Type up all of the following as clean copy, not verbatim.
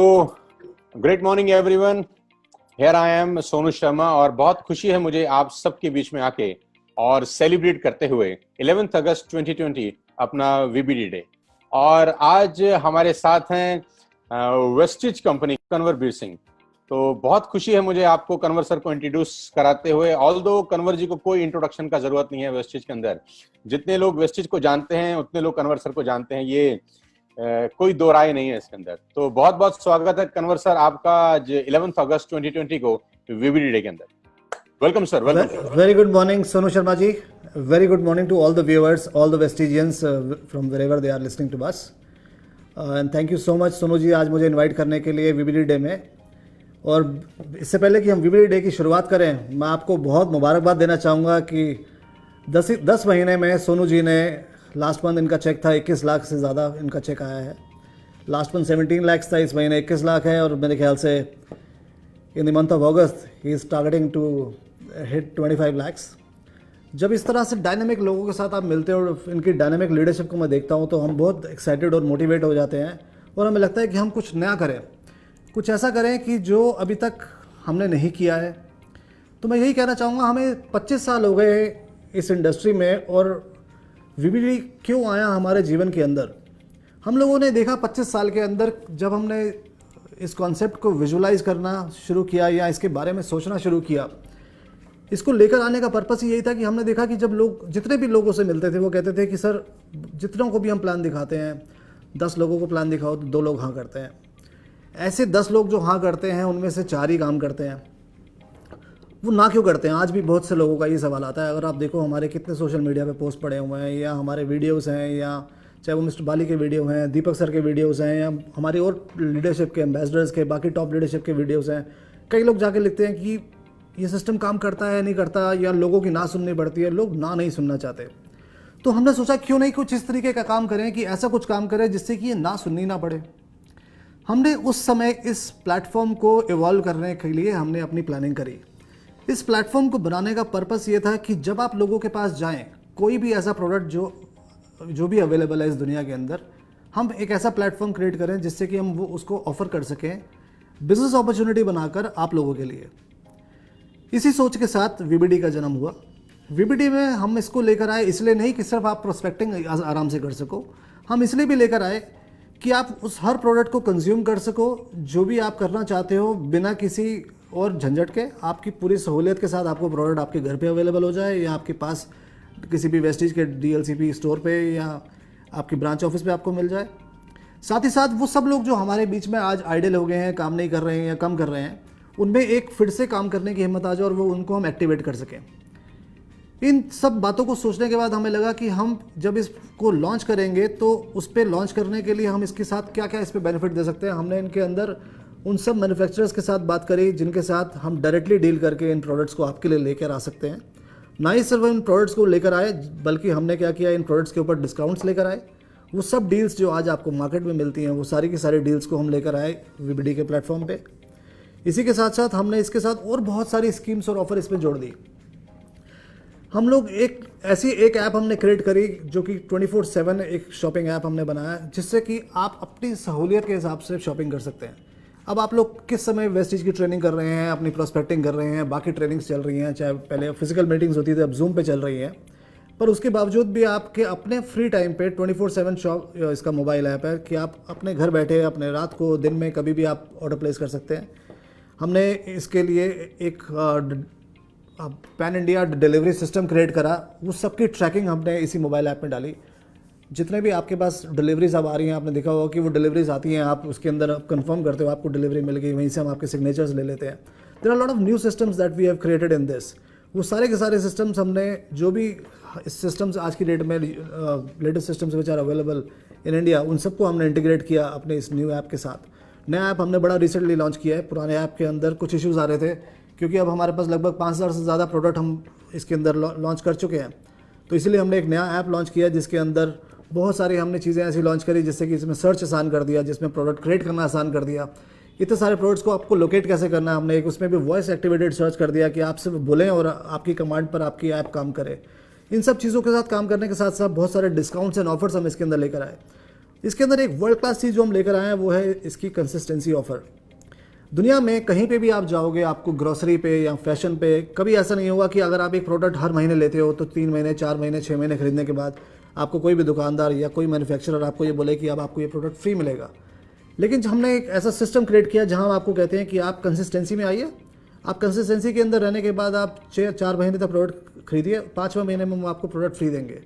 So great morning everyone, here I am Sonu Sharma और बहुत खुशी है मुझे आप सबके बीच में आके और सेलिब्रेट करते हुए 11 अगस्त 2020 अपना वीबीडी डे। और आज हमारे साथ हैं वेस्टिज कंपनी कन्वर बीर सिंह। तो बहुत खुशी है मुझे आपको कन्वर सर को इंट्रोड्यूस कराते हुए। ऑल्दो कन्वर जी को कोई इंट्रोडक्शन का जरूरत नहीं है वेस्टिज के अंदर, जितने लोग वेस्टिज को जानते हैं उतने लोग कन्वर सर को जानते हैं, ये कोई दो राय नहीं है इसके अंदर। तो बहुत बहुत स्वागत है कन्वर सर आपका आज 11 अगस्त 2020 को वीबीडी डे के अंदर। Welcome sir. Welcome. Very good morning Sonu Sharma ji, very good morning to all the viewers, all the Vestigians from wherever they are listening to us, and thank you so much Sonu ji आज मुझे invite करने के लिए VBD day में। और इससे पहले कि हम वीबीडी डे की शुरुआत करें, मैं आपको बहुत मुबारकबाद देना चाहूँगा कि 10 महीने में सोनू जी ने, लास्ट मंथ इनका चेक था 21 लाख से ज़्यादा इनका चेक आया है। लास्ट मंथ 17 लाख था, इस महीने 21 लाख है और मेरे ख्याल से in the month of August he is targeting to hit 25 lakhs. जब इस तरह से डायनेमिक लोगों के साथ आप मिलते हो और इनकी डायनेमिक लीडरशिप को मैं देखता हूँ तो हम बहुत एक्साइटेड और मोटिवेट हो जाते हैं और हमें लगता है कि हम कुछ नया करें, कुछ ऐसा करें कि जो अभी तक हमने नहीं किया है। तो मैं यही कहना चाहूँगा, हमें 25 साल हो गए इस इंडस्ट्री में और वीबीडी क्यों आया हमारे जीवन के अंदर। हम लोगों ने देखा 25 साल के अंदर जब हमने इस कॉन्सेप्ट को विजुलाइज करना शुरू किया या इसके बारे में सोचना शुरू किया, इसको लेकर आने का पर्पस यही था कि हमने देखा कि जब लोग, जितने भी लोगों से मिलते थे वो कहते थे कि सर जितनों को भी हम प्लान दिखाते हैं, 10 लोगों को प्लान दिखाओ तो 2 लोग हाँ करते हैं। ऐसे 10 लोग जो हाँ करते हैं उनमें से 4 ही काम करते हैं। वो ना क्यों करते हैं? आज भी बहुत से लोगों का ये सवाल आता है। अगर आप देखो हमारे कितने सोशल मीडिया पे पोस्ट पड़े हुए हैं या हमारे वीडियोस हैं, या चाहे वो मिस्टर बाली के वीडियो हैं, दीपक सर के वीडियोस हैं, या हमारी और लीडरशिप के एम्बेसडर्स के, बाकी टॉप लीडरशिप के वीडियोस हैं, कई लोग जाके लिखते हैं कि ये सिस्टम काम करता है नहीं करता, या लोगों की ना सुननी पड़ती है, लोग ना नहीं सुनना चाहते। तो हमने सोचा क्यों नहीं कुछ इस तरीके का काम करें कि ऐसा कुछ काम करें जिससे कि ये ना सुननी ना पड़े। हमने उस समय इस प्लेटफॉर्म को इवॉल्व करने के लिए हमने अपनी प्लानिंग करी। इस प्लेटफॉर्म को बनाने का पर्पस ये था कि जब आप लोगों के पास जाएं, कोई भी ऐसा प्रोडक्ट जो भी अवेलेबल है इस दुनिया के अंदर, हम एक ऐसा प्लेटफॉर्म क्रिएट करें जिससे कि हम वो उसको ऑफर कर सकें, बिजनेस अपॉर्चुनिटी बनाकर आप लोगों के लिए। इसी सोच के साथ वीबीडी का जन्म हुआ। वीबीडी में हम इसको लेकर आए इसलिए नहीं कि सिर्फ आप प्रोस्पेक्टिंग आराम से कर सको, हम इसलिए भी लेकर आए कि आप उस हर प्रोडक्ट को कंज्यूम कर सको, जो भी आप करना चाहते हो बिना किसी और झंझट के, आपकी पूरी सहूलियत के साथ आपको प्रोडक्ट आपके घर पे अवेलेबल हो जाए, या आपके पास किसी भी वेस्टिज के डीएलसीपी स्टोर पे या आपकी ब्रांच ऑफिस पे आपको मिल जाए। साथ ही साथ वो सब लोग जो हमारे बीच में आज आइडल हो गए हैं, काम नहीं कर रहे हैं या कम कर रहे हैं, उनमें एक फिर से काम करने की हिम्मत आ जाए और वो उनको हम एक्टिवेट कर सकें। इन सब बातों को सोचने के बाद हमें लगा कि हम जब इसको लॉन्च करेंगे तो उस पर लॉन्च करने के लिए हम इसके साथ क्या क्या इस पर बेनिफिट दे सकते हैं। हमने इनके अंदर उन सब मैन्युफैक्चरर्स के साथ बात करी जिनके साथ हम डायरेक्टली डील करके इन प्रोडक्ट्स को आपके लिए लेकर आ सकते हैं। ना ही सिर्फ इन प्रोडक्ट्स को लेकर आए, बल्कि हमने क्या किया, इन प्रोडक्ट्स के ऊपर डिस्काउंट्स लेकर आए। वो सब डील्स जो आज आपको मार्केट में मिलती हैं, वो सारी की सारी डील्स को हम लेकर आए वीबीडी के प्लेटफॉर्म पे। इसी के साथ साथ हमने इसके साथ और बहुत सारी स्कीम्स और ऑफर इसमें जोड़ दी। हम लोग एक ऐप हमने क्रिएट करी जो कि 24/7 एक शॉपिंग ऐप हमने बनाया, जिससे कि आप अपनी सहूलियत के हिसाब से शॉपिंग कर सकते हैं। अब आप लोग किस समय वेस्टिज की ट्रेनिंग कर रहे हैं, अपनी प्रोस्पेक्टिंग कर रहे हैं, बाकी ट्रेनिंग्स चल रही हैं, चाहे पहले फिजिकल मीटिंग्स होती थी अब जूम पे चल रही हैं, पर उसके बावजूद भी आपके अपने फ्री टाइम पे 24/7 शॉप इसका मोबाइल ऐप है कि आप अपने घर बैठे अपने रात को दिन में कभी भी आप ऑर्डर प्लेस कर सकते हैं। हमने इसके लिए एक pan India delivery system create करा, उस सबकी ट्रैकिंग हमने इसी मोबाइल ऐप में डाली। जितने भी आपके पास डिलीवरीज अब आ रही हैं, आपने देखा होगा कि वो डिलीवरीज आती हैं, आप उसके अंदर आप कंफर्म करते हो आपको डिलीवरी मिल गई, वहीं से हम आपके सिग्नेचर्स ले लेते हैं। There are lot of new systems that we have created in this. वो सारे के सारे सिस्टम्स हमने, जो भी सिस्टम्स आज की डेट में latest systems which are available in India, उन सबको हमने इंटीग्रेट किया अपने इस न्यू ऐप के साथ। नया ऐप हमने बड़ा रिसेंटली लॉन्च किया है। पुराने ऐप के अंदर कुछ इश्यूज़ आ रहे थे क्योंकि अब हमारे पास लगभग 5000 से ज़्यादा प्रोडक्ट हम इसके अंदर लॉन्च कर चुके हैं, तो इसलिए हमने एक नया ऐप लॉन्च किया जिसके अंदर बहुत सारी हमने चीज़ें ऐसी लॉन्च करी जिससे कि इसमें सर्च आसान कर दिया, जिसमें प्रोडक्ट क्रिएट करना आसान कर दिया। इतने सारे प्रोडक्ट्स को आपको लोकेट कैसे करना है, हमने एक उसमें भी वॉइस एक्टिवेटेड सर्च कर दिया कि आप सिर्फ बोलें और आपकी कमांड पर आपकी ऐप काम करे। इन सब चीज़ों के साथ काम करने के साथ साथ बहुत सारे डिस्काउंट्स एंड ऑफर्स हम इसके अंदर लेकर आए। इसके अंदर एक वर्ल्ड क्लास चीज़ जो हम लेकर आए हैं वो है इसकी कंसिस्टेंसी ऑफर। दुनिया में कहीं पे भी आप जाओगे, आपको ग्रोसरी पे या फैशन पे कभी ऐसा नहीं होगा कि अगर आप एक प्रोडक्ट हर महीने लेते हो तो 3 महीने, 4 महीने, 6 महीने खरीदने के बाद आपको कोई भी दुकानदार या कोई मैन्युफैक्चरर आपको ये बोले कि अब आपको ये प्रोडक्ट फ्री मिलेगा। लेकिन हमने एक ऐसा सिस्टम क्रिएट किया जहां हम आपको कहते हैं कि आप कंसिस्टेंसी में आइए, आप कंसिस्टेंसी के अंदर रहने के बाद आप 4 महीने तक प्रोडक्ट खरीदिए, 5वें महीने में हम आपको प्रोडक्ट फ्री देंगे।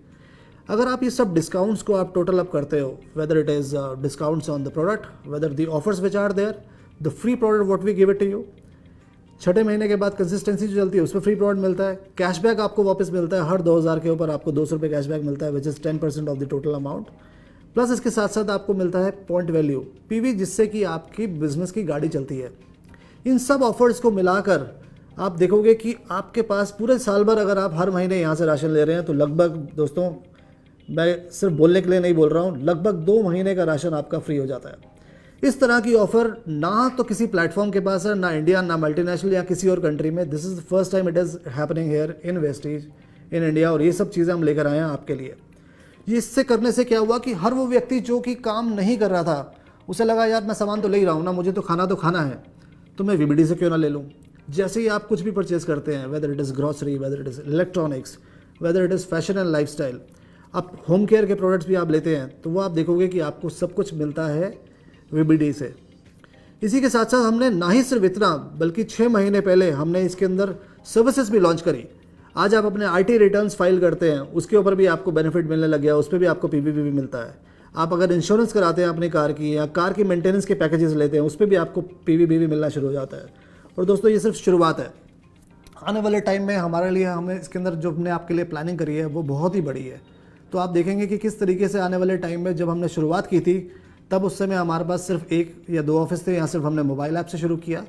अगर आप ये सब डिस्काउंट्स को आप टोटल अप करते हो, whether it is discounts on the product, whether the offers which are there, the free product what we give it to you, 6ठे महीने के बाद कंसिस्टेंसी जो चलती है उसमें फ्री प्रोडक्ट मिलता है, कैशबैक आपको वापस मिलता है, हर 2000 के ऊपर आपको 200 रुपये कैशबैक मिलता है which is 10% of the total amount, plus इसके साथ साथ आपको मिलता है पॉइंट वैल्यू पीवी, जिससे कि आपकी बिजनेस की गाड़ी चलती है। इन सब ऑफर्स को मिलाकर आप देखोगे कि आपके पास पूरे साल भर अगर आप हर महीने यहाँ से राशन ले रहे हैं तो लगभग, दोस्तों मैं सिर्फ बोलने के लिए नहीं बोल रहा हूँ, लगभग 2 महीने का राशन आपका फ्री हो जाता है। इस तरह की ऑफर ना तो किसी प्लेटफॉर्म के पास है, ना इंडिया, ना मल्टीनेशनल या किसी और कंट्री में। This is the first time it is happening here in Vestige in India, और ये सब चीज़ें हम लेकर आए हैं आपके लिए। ये इससे करने से क्या हुआ कि हर वो व्यक्ति जो कि काम नहीं कर रहा था, उसे लगा यार मैं सामान तो ले ही रहा हूँ ना, मुझे तो खाना है, तो मैं वीबीडी से क्यों ना ले लूँ। जैसे ही आप कुछ भी परचेज करते हैं, weather it is grocery, weather it is electronics, weather it is fashion and lifestyle, आप होम केयर के प्रोडक्ट्स भी आप लेते हैं तो वो आप देखोगे कि आपको सब कुछ मिलता है वीबीडी से। इसी के साथ साथ हमने ना ही सिर्फ इतना, बल्कि 6 महीने पहले हमने इसके अंदर सर्विसेज भी लॉन्च करी। आज आप अपने आईटी रिटर्न्स फाइल करते हैं, उसके ऊपर भी आपको बेनिफिट मिलने लग गया, उस पर भी आपको पीवीपी भी मिलता है। आप अगर इंश्योरेंस कराते हैं अपनी कार की या कार की मेंटेनेंस के पैकेजेस लेते हैं, उस पर भी आपको पीवीपी भी मिलना शुरू हो जाता है। और दोस्तों ये सिर्फ शुरुआत है, आने वाले टाइम में हमारे लिए, हमने इसके अंदर जो हमने आपके लिए प्लानिंग करी है वो बहुत ही बड़ी है। तो आप देखेंगे कि किस तरीके से आने वाले टाइम में, जब हमने शुरुआत की थी तब उस समय हमारे पास सिर्फ 1 या 2 ऑफिस थे, यहाँ सिर्फ हमने मोबाइल ऐप से शुरू किया।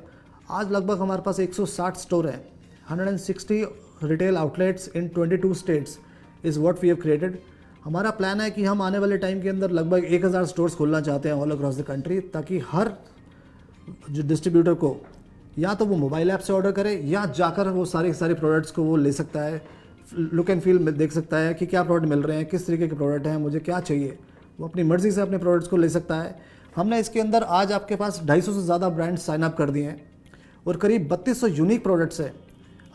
आज लगभग हमारे पास 160 स्टोर हैं, 160 retail outlets in 22 states is what we have created. हमारा प्लान है कि हम आने वाले टाइम के अंदर लगभग 1000 स्टोर्स खोलना चाहते हैं ऑल अक्रॉस द कंट्री, ताकि हर जो डिस्ट्रीब्यूटर को या तो वो मोबाइल ऐप से ऑर्डर करे या जाकर वो सारे प्रोडक्ट्स को वो ले सकता है, लुक एंड फील देख सकता है कि क्या प्रोडक्ट मिल रहे हैं, किस तरीके के प्रोडक्ट हैं, मुझे क्या चाहिए, वो अपनी मर्ज़ी से अपने प्रोडक्ट्स को ले सकता है। हमने इसके अंदर आज आपके पास 250 से ज़्यादा ब्रांड्स साइन अप कर दिए हैं और करीब 3200 यूनिक प्रोडक्ट्स हैं।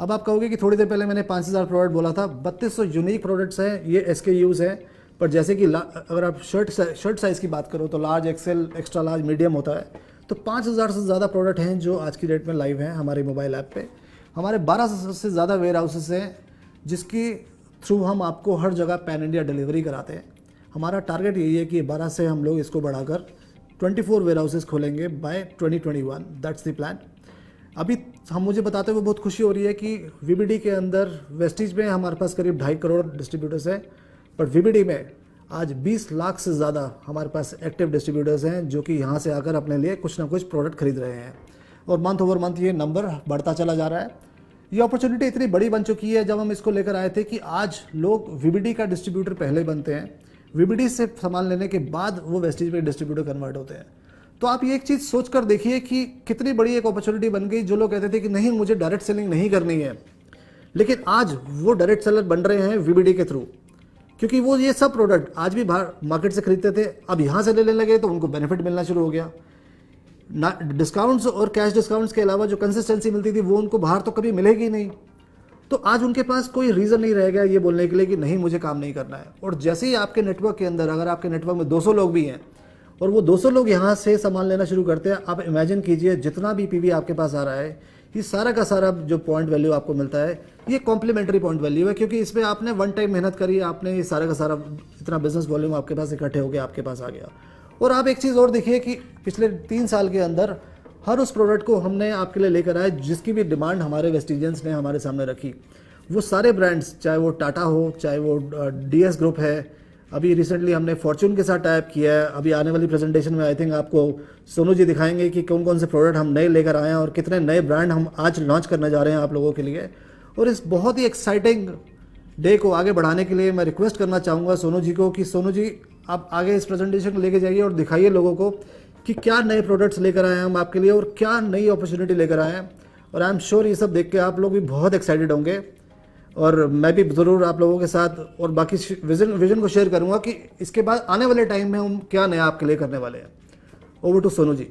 अब आप कहोगे कि थोड़ी देर पहले मैंने 5000 प्रोडक्ट बोला था, 3200 यूनिक प्रोडक्ट्स हैं, ये SKUs हैं। पर जैसे कि अगर आप शर्ट साइज़ की बात करो तो large, XL, extra large, medium होता है, तो 5000 से ज़्यादा प्रोडक्ट हैं जो आज की डेट में लाइव हैं हमारे मोबाइल ऐप पे। हमारे 12 से ज़्यादा वेयर हाउसेस हैं जिसकी थ्रू हम आपको हर जगह पैन इंडिया डिलीवरी कराते हैं। हमारा टारगेट यही है कि 12 से हम लोग इसको बढ़ाकर 24 वेयर हाउसेस खोलेंगे बाय 2021, दैट्स द प्लान। अभी हम मुझे बताते हुए बहुत खुशी हो रही है कि वीबीडी के अंदर वेस्टीज में हमारे पास करीब 2.5 करोड़ डिस्ट्रीब्यूटर्स हैं, पर वीबीडी में आज 20 लाख से ज़्यादा हमारे पास एक्टिव डिस्ट्रीब्यूटर्स हैं जो कि यहाँ से आकर अपने लिए कुछ ना कुछ प्रोडक्ट खरीद रहे हैं, और मंथ ओवर मंथ ये नंबर बढ़ता चला जा रहा है। ये अपॉर्चुनिटी इतनी बड़ी बन चुकी है, जब हम इसको लेकर आए थे कि आज लोग वीबीडी का डिस्ट्रीब्यूटर पहले बनते हैं, वीबीडी से सामान लेने के बाद वो वेस्टीज में डिस्ट्रीब्यूटर कन्वर्ट होते हैं। तो आप ये एक चीज़ सोच कर देखिए कि कितनी बड़ी एक अपॉर्चुनिटी बन गई। जो लोग कहते थे कि नहीं मुझे डायरेक्ट सेलिंग नहीं करनी है, लेकिन आज वो डायरेक्ट सेलर बन रहे हैं वीबीडी के थ्रू, क्योंकि वो ये सब प्रोडक्ट आज भी बाहर मार्केट से खरीदते थे, अब यहाँ से लेने लगे तो उनको बेनिफिट मिलना शुरू हो गया। डिस्काउंट्स और कैश डिस्काउंट्स के अलावा जो कंसिस्टेंसी मिलती थी वो उनको बाहर तो कभी मिलेगी नहीं। तो आज उनके पास कोई रीज़न नहीं रह गया ये बोलने के लिए कि नहीं मुझे काम नहीं करना है। और जैसे ही आपके नेटवर्क के अंदर, अगर आपके नेटवर्क में 200 लोग भी हैं और वो 200 लोग यहाँ से सामान लेना शुरू करते हैं, आप इमेजिन कीजिए जितना भी पीवी आपके पास आ रहा है, ये सारा का सारा जो पॉइंट वैल्यू आपको मिलता है ये कॉम्प्लीमेंट्री पॉइंट वैल्यू है, क्योंकि इसमें आपने वन टाइम मेहनत करी, आपने ये सारा का सारा इतना बिजनेस वॉल्यूम आपके पास इकट्ठे हो गया, आपके पास आ गया। और आप एक चीज़ और देखिए कि पिछले 3 साल के अंदर हर उस प्रोडक्ट को हमने आपके लिए लेकर आए जिसकी भी डिमांड हमारे वेस्टिजियंस ने हमारे सामने रखी। वो सारे ब्रांड्स, चाहे वो टाटा हो, चाहे वो DS ग्रुप है, अभी रिसेंटली हमने फॉर्चून के साथ टाइप किया है। अभी आने वाली प्रेजेंटेशन में आई थिंक आपको सोनू जी दिखाएंगे कि कौन कौन से प्रोडक्ट हम नए लेकर आए हैं और कितने नए ब्रांड हम आज लॉन्च करने जा रहे हैं आप लोगों के लिए। और इस बहुत ही एक्साइटिंग डे को आगे बढ़ाने के लिए मैं रिक्वेस्ट करना चाहूँगा सोनू जी को कि सोनू जी आप आगे इस प्रेजेंटेशन को लेके जाइए और दिखाइए लोगों को कि क्या नए प्रोडक्ट्स लेकर आए हैं हम आपके लिए और क्या नई अपॉर्चुनिटी लेकर आए हैं। और आई एम श्योर ये सब देख के आप लोग भी बहुत एक्साइटेड होंगे। और मैं भी ज़रूर आप लोगों के साथ और बाकी विजन को शेयर करूंगा कि इसके बाद आने वाले टाइम में हम क्या नया आपके लिए करने वाले हैं। Over to Sonu ji.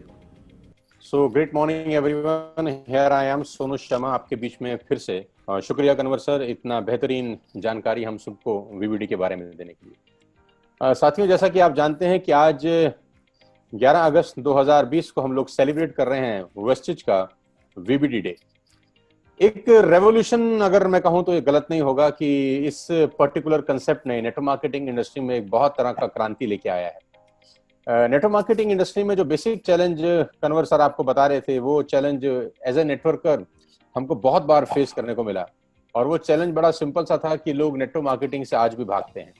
So great morning everyone, here I am Sonu Sharma आपके बीच में फिर से। शुक्रिया कन्वर सर, इतना बेहतरीन जानकारी हम सबको वीवीडी के बारे में देने के लिए। साथियों, जैसा कि आप जानते हैं कि आज 11 अगस्त 2020 को हम लोग सेलिब्रेट कर रहे हैं वेस्टिज का वीवीडी डे। एक रेवोल्यूशन अगर मैं कहूं तो ये गलत नहीं होगा कि इस पर्टिकुलर कंसेप्ट ने नेटवर्क मार्केटिंग इंडस्ट्री में एक बहुत तरह का क्रांति लेके आया है। नेटवर्क मार्केटिंग इंडस्ट्री में जो बेसिक चैलेंज कन्वर सर आपको बता रहे थे, वो चैलेंज एज ए नेटवर्कर हमको बहुत बार फेस करने को मिला। और वो चैलेंज बड़ा सिंपल सा था कि लोग नेटवर्क मार्केटिंग से आज भी भागते हैं।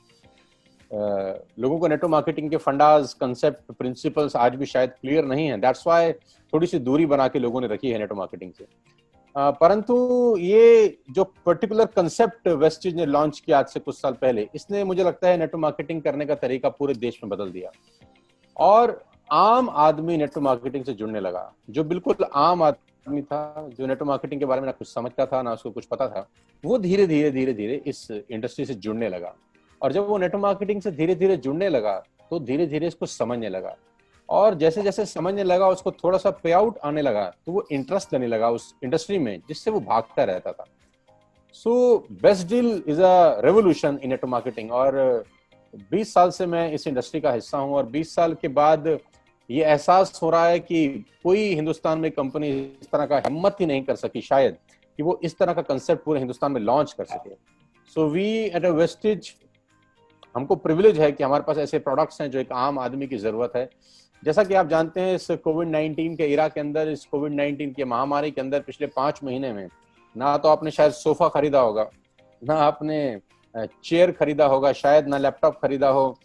लोगों को नेटवर्क मार्केटिंग के फंडास, कंसेप्ट, प्रिंसिपल्स आज भी शायद क्लियर नहीं है। दैट्स व्हाई थोड़ी सी दूरी बना के लोगों ने रखी है नेटवर्क मार्केटिंग से। परंतु ये जो पर्टिकुलर कंसेप्ट वेस्टिज ने लॉन्च किया आज से कुछ साल पहले, इसने मुझे लगता है नेटवर्क मार्केटिंग करने का तरीका पूरे देश में बदल दिया। और आम आदमी नेटवर्क मार्केटिंग से जुड़ने लगा। जो बिल्कुल आम आदमी था, जो नेटवर्क मार्केटिंग के बारे में ना कुछ समझता था ना उसको कुछ पता था, वो धीरे धीरे इस इंडस्ट्री से जुड़ने लगा। और जब वो नेटवर्क मार्केटिंग से धीरे धीरे जुड़ने लगा तो धीरे धीरे इसको समझने लगा। और जैसे जैसे समझने लगा, उसको थोड़ा सा पे आउट आने लगा, तो वो इंटरेस्ट लेने लगा उस इंडस्ट्री में जिससे वो भागता रहता था। So best deal is a revolution in network marketing. और 20 साल से मैं इस इंडस्ट्री का हिस्सा हूं और 20 साल के बाद ये एहसास हो रहा है कि कोई हिंदुस्तान में कंपनी इस तरह का हिम्मत ही नहीं कर सकी शायद कि वो इस तरह का कंसेप्ट पूरे हिंदुस्तान में लॉन्च कर सके। So we at a Vestige, हमको प्रिविलेज है कि हमारे पास ऐसे प्रोडक्ट्स हैं जो एक आम आदमी की जरूरत है। जैसा कि आप जानते हैं, इस कोविड-19 के इरा के अंदर, इस कोविड-19 की महामारी के अंदर पिछले 5 महीने में ना तो आपने शायद सोफा खरीदा होगा, ना आपने चेयर खरीदा होगा, शायद ना लैपटॉप खरीदा हो,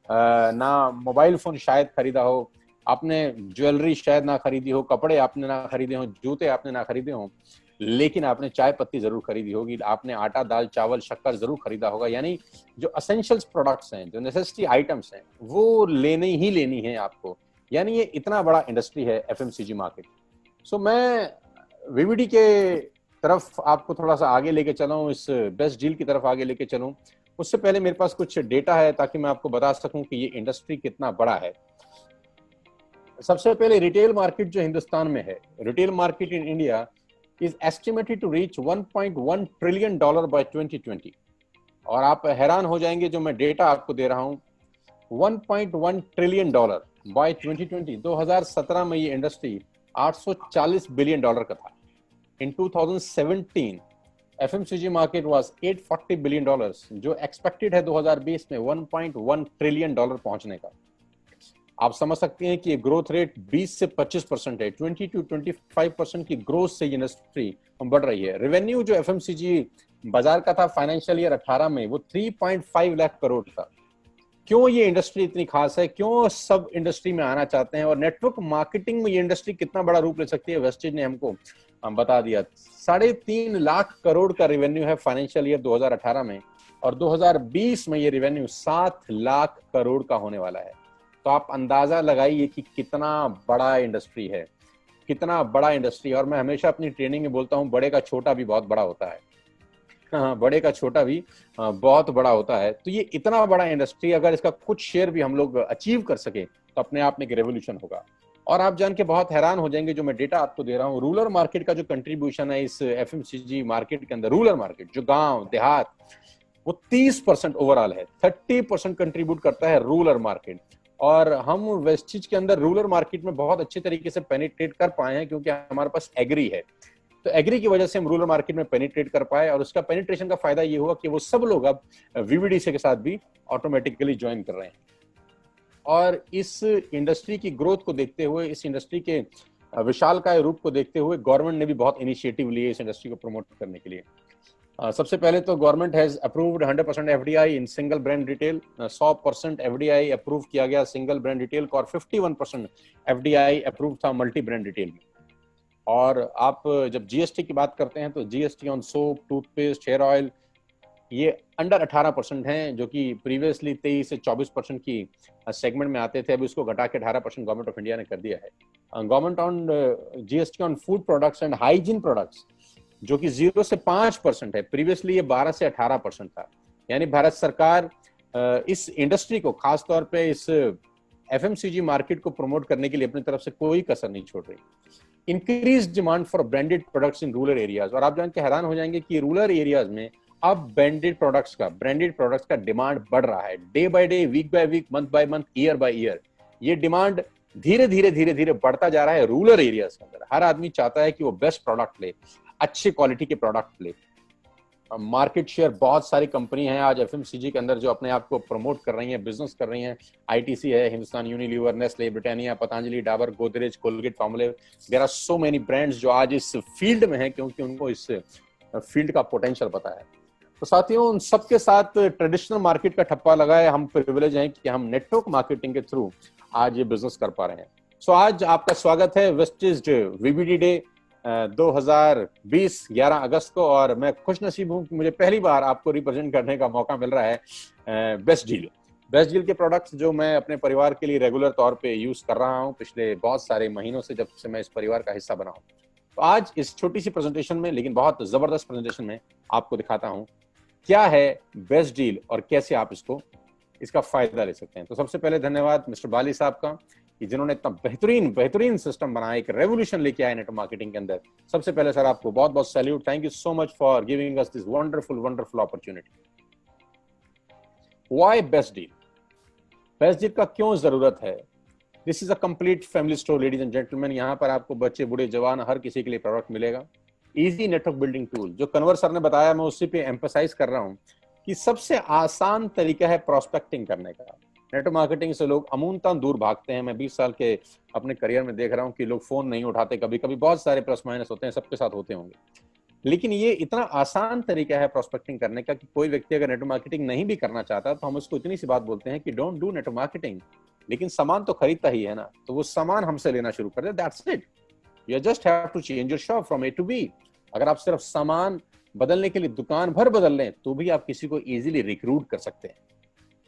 ना मोबाइल फोन शायद खरीदा हो, आपने ज्वेलरी शायद ना खरीदी हो, कपड़े आपने ना खरीदे हो, जूते आपने ना खरीदे हो, लेकिन आपने चाय पत्ती जरूर खरीदी होगी, आपने आटा, दाल, चावल, शक्कर जरूर खरीदा होगा। यानी जो असेंशियल्स प्रोडक्ट्स हैं, जो नेसेसिटी आइटम्स हैं, वो लेनी है आपको। यानी ये इतना बड़ा इंडस्ट्री है एफएमसीजी मार्केट। सो मैं वीवीडी के तरफ आपको थोड़ा सा आगे लेके चलूं, इस बेस्ट डील की तरफ आगे लेके चलूं, उससे पहले मेरे पास कुछ डेटा है ताकि मैं आपको बता सकूं कि ये इंडस्ट्री कितना बड़ा है। सबसे पहले रिटेल मार्केट जो हिंदुस्तान में है, retail market in India is estimated to reach $1.1 trillion by 2020। और आप हैरान हो जाएंगे जो मैं डेटा आपको दे रहा हूं, $1.1 ट्रिलियन बाय 2020। 2017 में ये इंडस्ट्री $840 बिलियन का था। इन 2017 एफएमसीजी मार्केट वाज $840 बिलियन, जो एक्सपेक्टेड है 2020 में $1.1 ट्रिलियन पहुंचने का। आप समझ सकते हैं कि ये ग्रोथ रेट 20 से 25% है। 20 to 25% की ग्रोथ से ये इंडस्ट्री बढ़ रही है। रेवेन्यू जो एफएमसीजी बाजार का था फाइनेंशियल ईयर 18 में, वो 3.5 लाख करोड़ था। क्यों ये इंडस्ट्री इतनी खास है, क्यों सब इंडस्ट्री में आना चाहते हैं और नेटवर्क मार्केटिंग में ये इंडस्ट्री कितना बड़ा रूप ले सकती है, वेस्टेज ने हमको बता दिया। 3.5 लाख करोड़ का रेवेन्यू है फाइनेंशियल ईयर 2018 में, और 2020 में ये रेवेन्यू 7 लाख करोड़ का होने वाला है। तो आप अंदाजा लगाइए कि कितना बड़ा इंडस्ट्री है, कितना बड़ा इंडस्ट्री। और मैं हमेशा अपनी ट्रेनिंग में बोलता हूं, बड़े का छोटा भी बहुत बड़ा होता है। हाँ, बड़े का छोटा भी बहुत बड़ा होता है। तो ये इतना बड़ा इंडस्ट्री, अगर इसका कुछ शेयर भी हम लोग अचीव कर सके तो अपने आप में एक रेवोल्यूशन होगा। और आप जान के बहुत हैरान हो जाएंगे, जो मैं डेटा आपको दे रहा हूँ, रूरल मार्केट का जो कंट्रीब्यूशन है इस एफएमसीजी मार्केट के अंदर, रूरल मार्केट जो गांव देहात, वो 30% ओवरऑल है। 30% कंट्रीब्यूट करता है रूरल मार्केट। और हम वेस्टिज के अंदर रूरल मार्केट में बहुत अच्छे तरीके से पेनिट्रेट कर पाए हैं, क्योंकि हमारे पास एग्री है। तो एग्री की वजह से हम रूरल मार्केट में पेनिट्रेट कर पाए, और उसका पेनिट्रेशन का फायदा ये हुआ कि वो सब लोग अब वीवीडी के साथ भी ऑटोमेटिकली ज्वाइन कर रहे हैं। और इस इंडस्ट्री की ग्रोथ को देखते हुए, इस इंडस्ट्री के विशालकाय रूप को देखते हुए, गवर्नमेंट ने भी बहुत इनिशिएटिव लिए इस इंडस्ट्री को प्रमोट करने के लिए। सबसे पहले तो government has approved 100% FDI in single brand retail. 100% FDI approve किया गया सिंगल ब्रांड रिटेल को, और 51% एफडीआई अप्रूव था मल्टी ब्रांड रिटेल में। और आप जब जीएसटी की बात करते हैं तो GST on soap, toothpaste, hair oil, ये अंडर 18% हैं, जो कि प्रीवियसली 23 से 24% की सेगमेंट में आते थे। अब इसको घटा के 18% गवर्नमेंट ऑफ इंडिया ने कर दिया है। Government on GST on food products and hygiene products, जो कि 0 से 5% है। प्रीवियसली ये 12 से 18% था। यानी भारत सरकार इस इंडस्ट्री को, खासतौर पे इस एफएमसीजी मार्केट को प्रमोट करने के लिए अपनी तरफ से कोई कसर नहीं छोड़ रही। Increase demand for branded products in rural areas, और आप जान के हैरान हो जाएंगे कि रूरल एरियाज में अब ब्रांडेड प्रोडक्ट्स का डिमांड बढ़ रहा है। Day by day, week by week, month by month, year by year ये डिमांड धीरे धीरे बढ़ता जा रहा है रूरल एरियाज के अंदर। हर आदमी चाहता है कि वो बेस्ट प्रोडक्ट ले, अच्छी क्वालिटी के प्रोडक्ट ले। मार्केट शेयर बहुत सारी कंपनी हैं आज एफएमसीजी के अंदर जो अपने आप को प्रमोट कर रही हैं, बिजनेस कर रही हैं। आईटीसी है, Hindustan Unilever, Nestle, Britannia, Patanjali, Dabur, Godrej, Colgate, Palmolive. There are so many brands जो आज इस फील्ड में हैं क्योंकि उनको इस फील्ड का पोटेंशियल पता है। तो साथियों, उन सबके साथ ट्रेडिशनल मार्केट का ठप्पा लगाए हम प्रिविलेज हैं कि हम नेटवर्क मार्केटिंग के थ्रू आज ये बिजनेस कर पा रहे हैं। सो आज आपका स्वागत है वेस्टेज वीबीडी डे 2020 11 अगस्त को, और मैं खुश नसीब हूं कि मुझे पहली बार आपको रिप्रेजेंट करने का मौका मिल रहा है बेस्ट डील के प्रोडक्ट्स जो मैं अपने परिवार के लिए रेगुलर तौर पे यूज कर रहा हूं पिछले बहुत सारे महीनों से, जब से मैं इस परिवार का हिस्सा बना हूं। तो आज इस छोटी सी प्रेजेंटेशन में, लेकिन बहुत जबरदस्त प्रेजेंटेशन में, आपको दिखाता हूं क्या है बेस्ट डील और कैसे आप इसका फायदा ले सकते हैं। तो सबसे पहले धन्यवाद मिस्टर बाली साहब का कि जिन्होंने इतना बेहतरीन सिस्टम बनाया, एक रेवोल्यूशन लेके आए नेटवर्क मार्केटिंग के अंदर। सबसे पहले सर आपको बहुत बहुत salute. Thank you so much for giving us this wonderful opportunity. Why best deal? Best deal का क्यों जरूरत है? This is a complete family store ladies and gentleman. यहाँ पर आपको बच्चे, बूढ़े, जवान, हर किसी के लिए प्रोडक्ट मिलेगा। इजी नेटवर्क बिल्डिंग टूल, जो कन्वर सर ने बताया, मैं उसी पे एम्फसाइज कर रहा हूँ कि सबसे आसान तरीका है प्रोस्पेक्टिंग करने का। नेटवर्क मार्केटिंग से लोग अमूमतन दूर भागते हैं। मैं 20 साल के अपने करियर में देख रहा हूं कि लोग फोन नहीं उठाते, कभी कभी बहुत सारे प्लस माइनस होते हैं, सबके साथ होते होंगे। लेकिन ये इतना आसान तरीका है प्रोस्पेक्टिंग करने का कि कोई व्यक्ति अगर नेटवर्क मार्केटिंग नहीं भी करना चाहता तो हम उसको इतनी सी बात बोलते हैं कि डोंट डू नेटवर्क मार्केटिंग, लेकिन सामान तो खरीदता ही है ना, तो वो सामान हमसे लेना शुरू कर दे। That's it. You just have to change your shop from A to B. अगर आप सिर्फ सामान बदलने के लिए दुकान भर बदल लें तो भी आप किसी को इजीली रिक्रूट कर सकते हैं।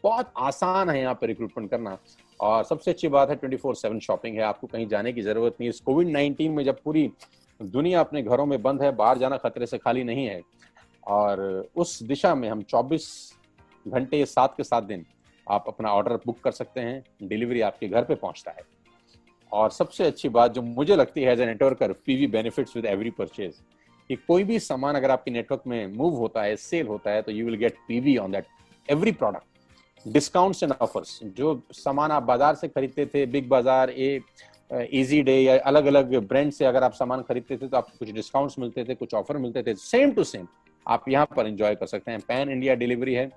बहुत आसान है यहाँ पे रिक्रूटमेंट करना। और सबसे अच्छी बात है 24/7 शॉपिंग है, आपको कहीं जाने की जरूरत नहीं है। इस कोविड-19 में जब पूरी दुनिया अपने घरों में बंद है, बाहर जाना खतरे से खाली नहीं है, और उस दिशा में हम 24 घंटे 7 के 7 दिन आप अपना ऑर्डर बुक कर सकते हैं, डिलीवरी आपके घर पे पहुंचता है। और सबसे अच्छी बात जो मुझे लगती है as a networker, PV benefits with every purchase, कि कोई भी सामान अगर आपके नेटवर्क में मूव होता है, सेल होता है, तो you will gate PV on that every product. Discounts and offers, जो सामान आप बाजार से खरीदते थे, बिग बाजार, इजी डे या अलग अलग ब्रांड से अगर आप सामान खरीदते थे तो आपको कुछ डिस्काउंट्स मिलते थे, कुछ ऑफर मिलते थे, सेम टू सेम आप यहाँ पर एंजॉय कर सकते हैं। पैन इंडिया डिलीवरी है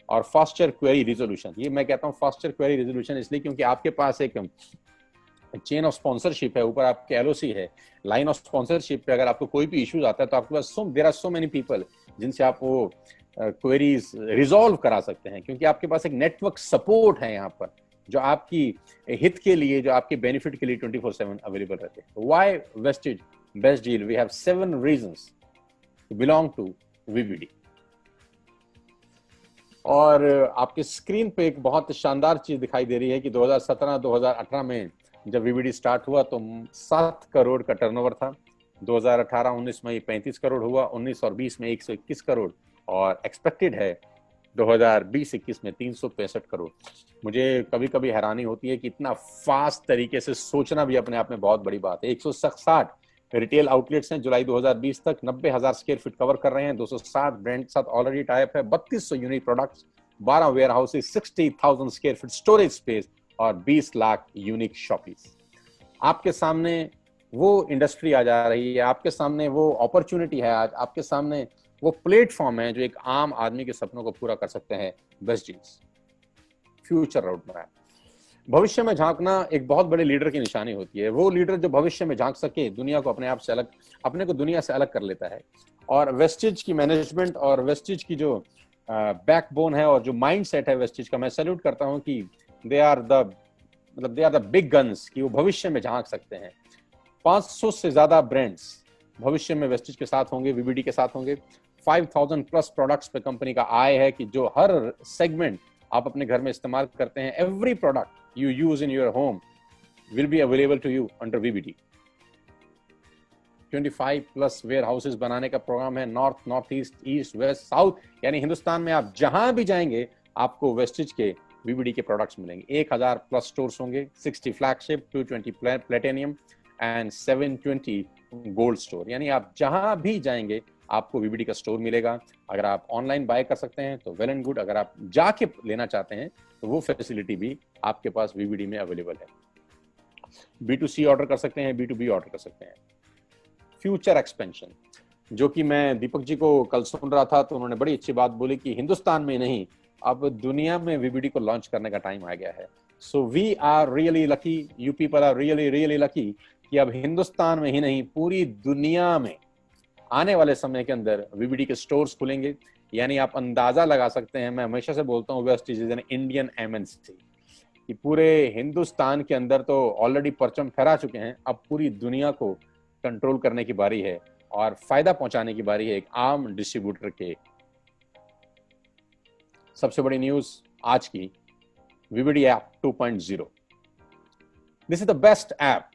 और फास्टर क्वेरी रिजोल्यूशन। ये मैं कहता हूँ फास्टर क्वेरी रिजोल्यूशन इसलिए क्योंकि आपके पास एक चेन ऑफ स्पॉन्सरशिप है, ऊपर आपके एलओसी है, लाइन ऑफ स्पॉन्सरशिप पे अगर आपको कोई भी इश्यूज आता है तो आपके पास there are so many people जिनसे आप वो क्वेरीज रिजॉल्व करा सकते हैं, क्योंकि आपके पास एक नेटवर्क सपोर्ट है यहाँ पर जो आपकी हित के लिए, जो आपके बेनिफिट के लिए 24/7 अवेलेबल रहते हैं। Why Vestige best deal? We have 7 reasons to belong to VBD. और आपके स्क्रीन पे एक बहुत शानदार चीज दिखाई दे रही है कि 2017-2018 में जब वीबीडी स्टार्ट हुआ तो 7 करोड़ का टर्नओवर था। 2018-19 में 35 करोड़ हुआ, 19 और 20 में 121 करोड़, और एक्सपेक्टेड है 2020-21 में 365 करोड़। मुझे कभी कभी हैरानी होती है कि इतना फास्ट तरीके से सोचना भी अपने आप में बहुत बड़ी बात है। 160 रिटेल आउटलेट्स हैं, जुलाई 2020 तक 90,000 स्क्वायर फीट कवर कर रहे हैं, 260 ब्रांड के साथ ऑलरेडी टाइप है, 3200 unique products, 12 warehouses, 60,000 square feet storage space और 20 लाख यूनिक शॉपीज। आपके सामने वो इंडस्ट्री आ जा रही है, आपके सामने वो अपॉर्चुनिटी है, आज आपके सामने वो प्लेटफॉर्म है जो एक आम आदमी के सपनों को पूरा कर सकते हैं। Best deals, future road map. भविष्य में झांकना एक बहुत बड़े लीडर की निशानी होती है। वो लीडर जो भविष्य में झांक सके, दुनिया को अपने को दुनिया से अलग कर लेता है। और वेस्टेज की मैनेजमेंट और वेस्टेज की जो बैकबोन है और जो माइंड सेट है वेस्टेज का, मैं सैल्यूट करता हूं कि they are the big guns, कि वो भविष्य में झांक सकते हैं। 500 से ज्यादा ब्रांड्स भविष्य में वेस्टेज के साथ होंगे, वीबीडी के साथ होंगे। 5,000 प्लस प्रोडक्ट्स पे कंपनी का आय है कि जो हर सेगमेंट आप अपने घर में इस्तेमाल करते हैं, every product you use in your home will be available to you under VBD. 25 plus warehouses बनाने का प्रोग्राम है, north, north east, east, west, south, यानी हिंदुस्तान में आप जहां भी जाएंगे आपको वेस्टिज के वीबीडी के प्रोडक्ट्स मिलेंगे। 1000 प्लस स्टोर्स होंगे, 60 flagship, 220 platinum and 720 gold store, यानी आप जहां भी जाएंगे आपको वीबीडी का स्टोर मिलेगा। अगर आप ऑनलाइन बाय कर सकते हैं तो वेल एंड गुड, अगर आप जाके लेना चाहते हैं तो वो फैसिलिटी भी आपके पास वीबीडी में अवेलेबल है। B2C ऑर्डर कर सकते हैं, B2B ऑर्डर कर सकते हैं। फ्यूचर एक्सपेंशन, जो कि मैं दीपक जी को कल सुन रहा था तो उन्होंने बड़ी अच्छी बात बोली कि हिंदुस्तान में नहीं, अब दुनिया में वीबीडी को लॉन्च करने का टाइम आ गया है। So we are really lucky, you people are really really lucky कि अब हिंदुस्तान में ही नहीं पूरी दुनिया में आने वाले समय के अंदर वीबीडी के स्टोर्स खुलेंगे। यानी आप अंदाजा लगा सकते हैं, मैं हमेशा से बोलता हूँ Vestige is an Indian MNC, कि पूरे हिंदुस्तान के अंदर तो ऑलरेडी परचम फहरा चुके हैं, अब पूरी दुनिया को कंट्रोल करने की बारी है और फायदा पहुंचाने की बारी है एक आम डिस्ट्रीब्यूटर के। सबसे बड़ी न्यूज आज की, VBD app 2.0, this is the best app.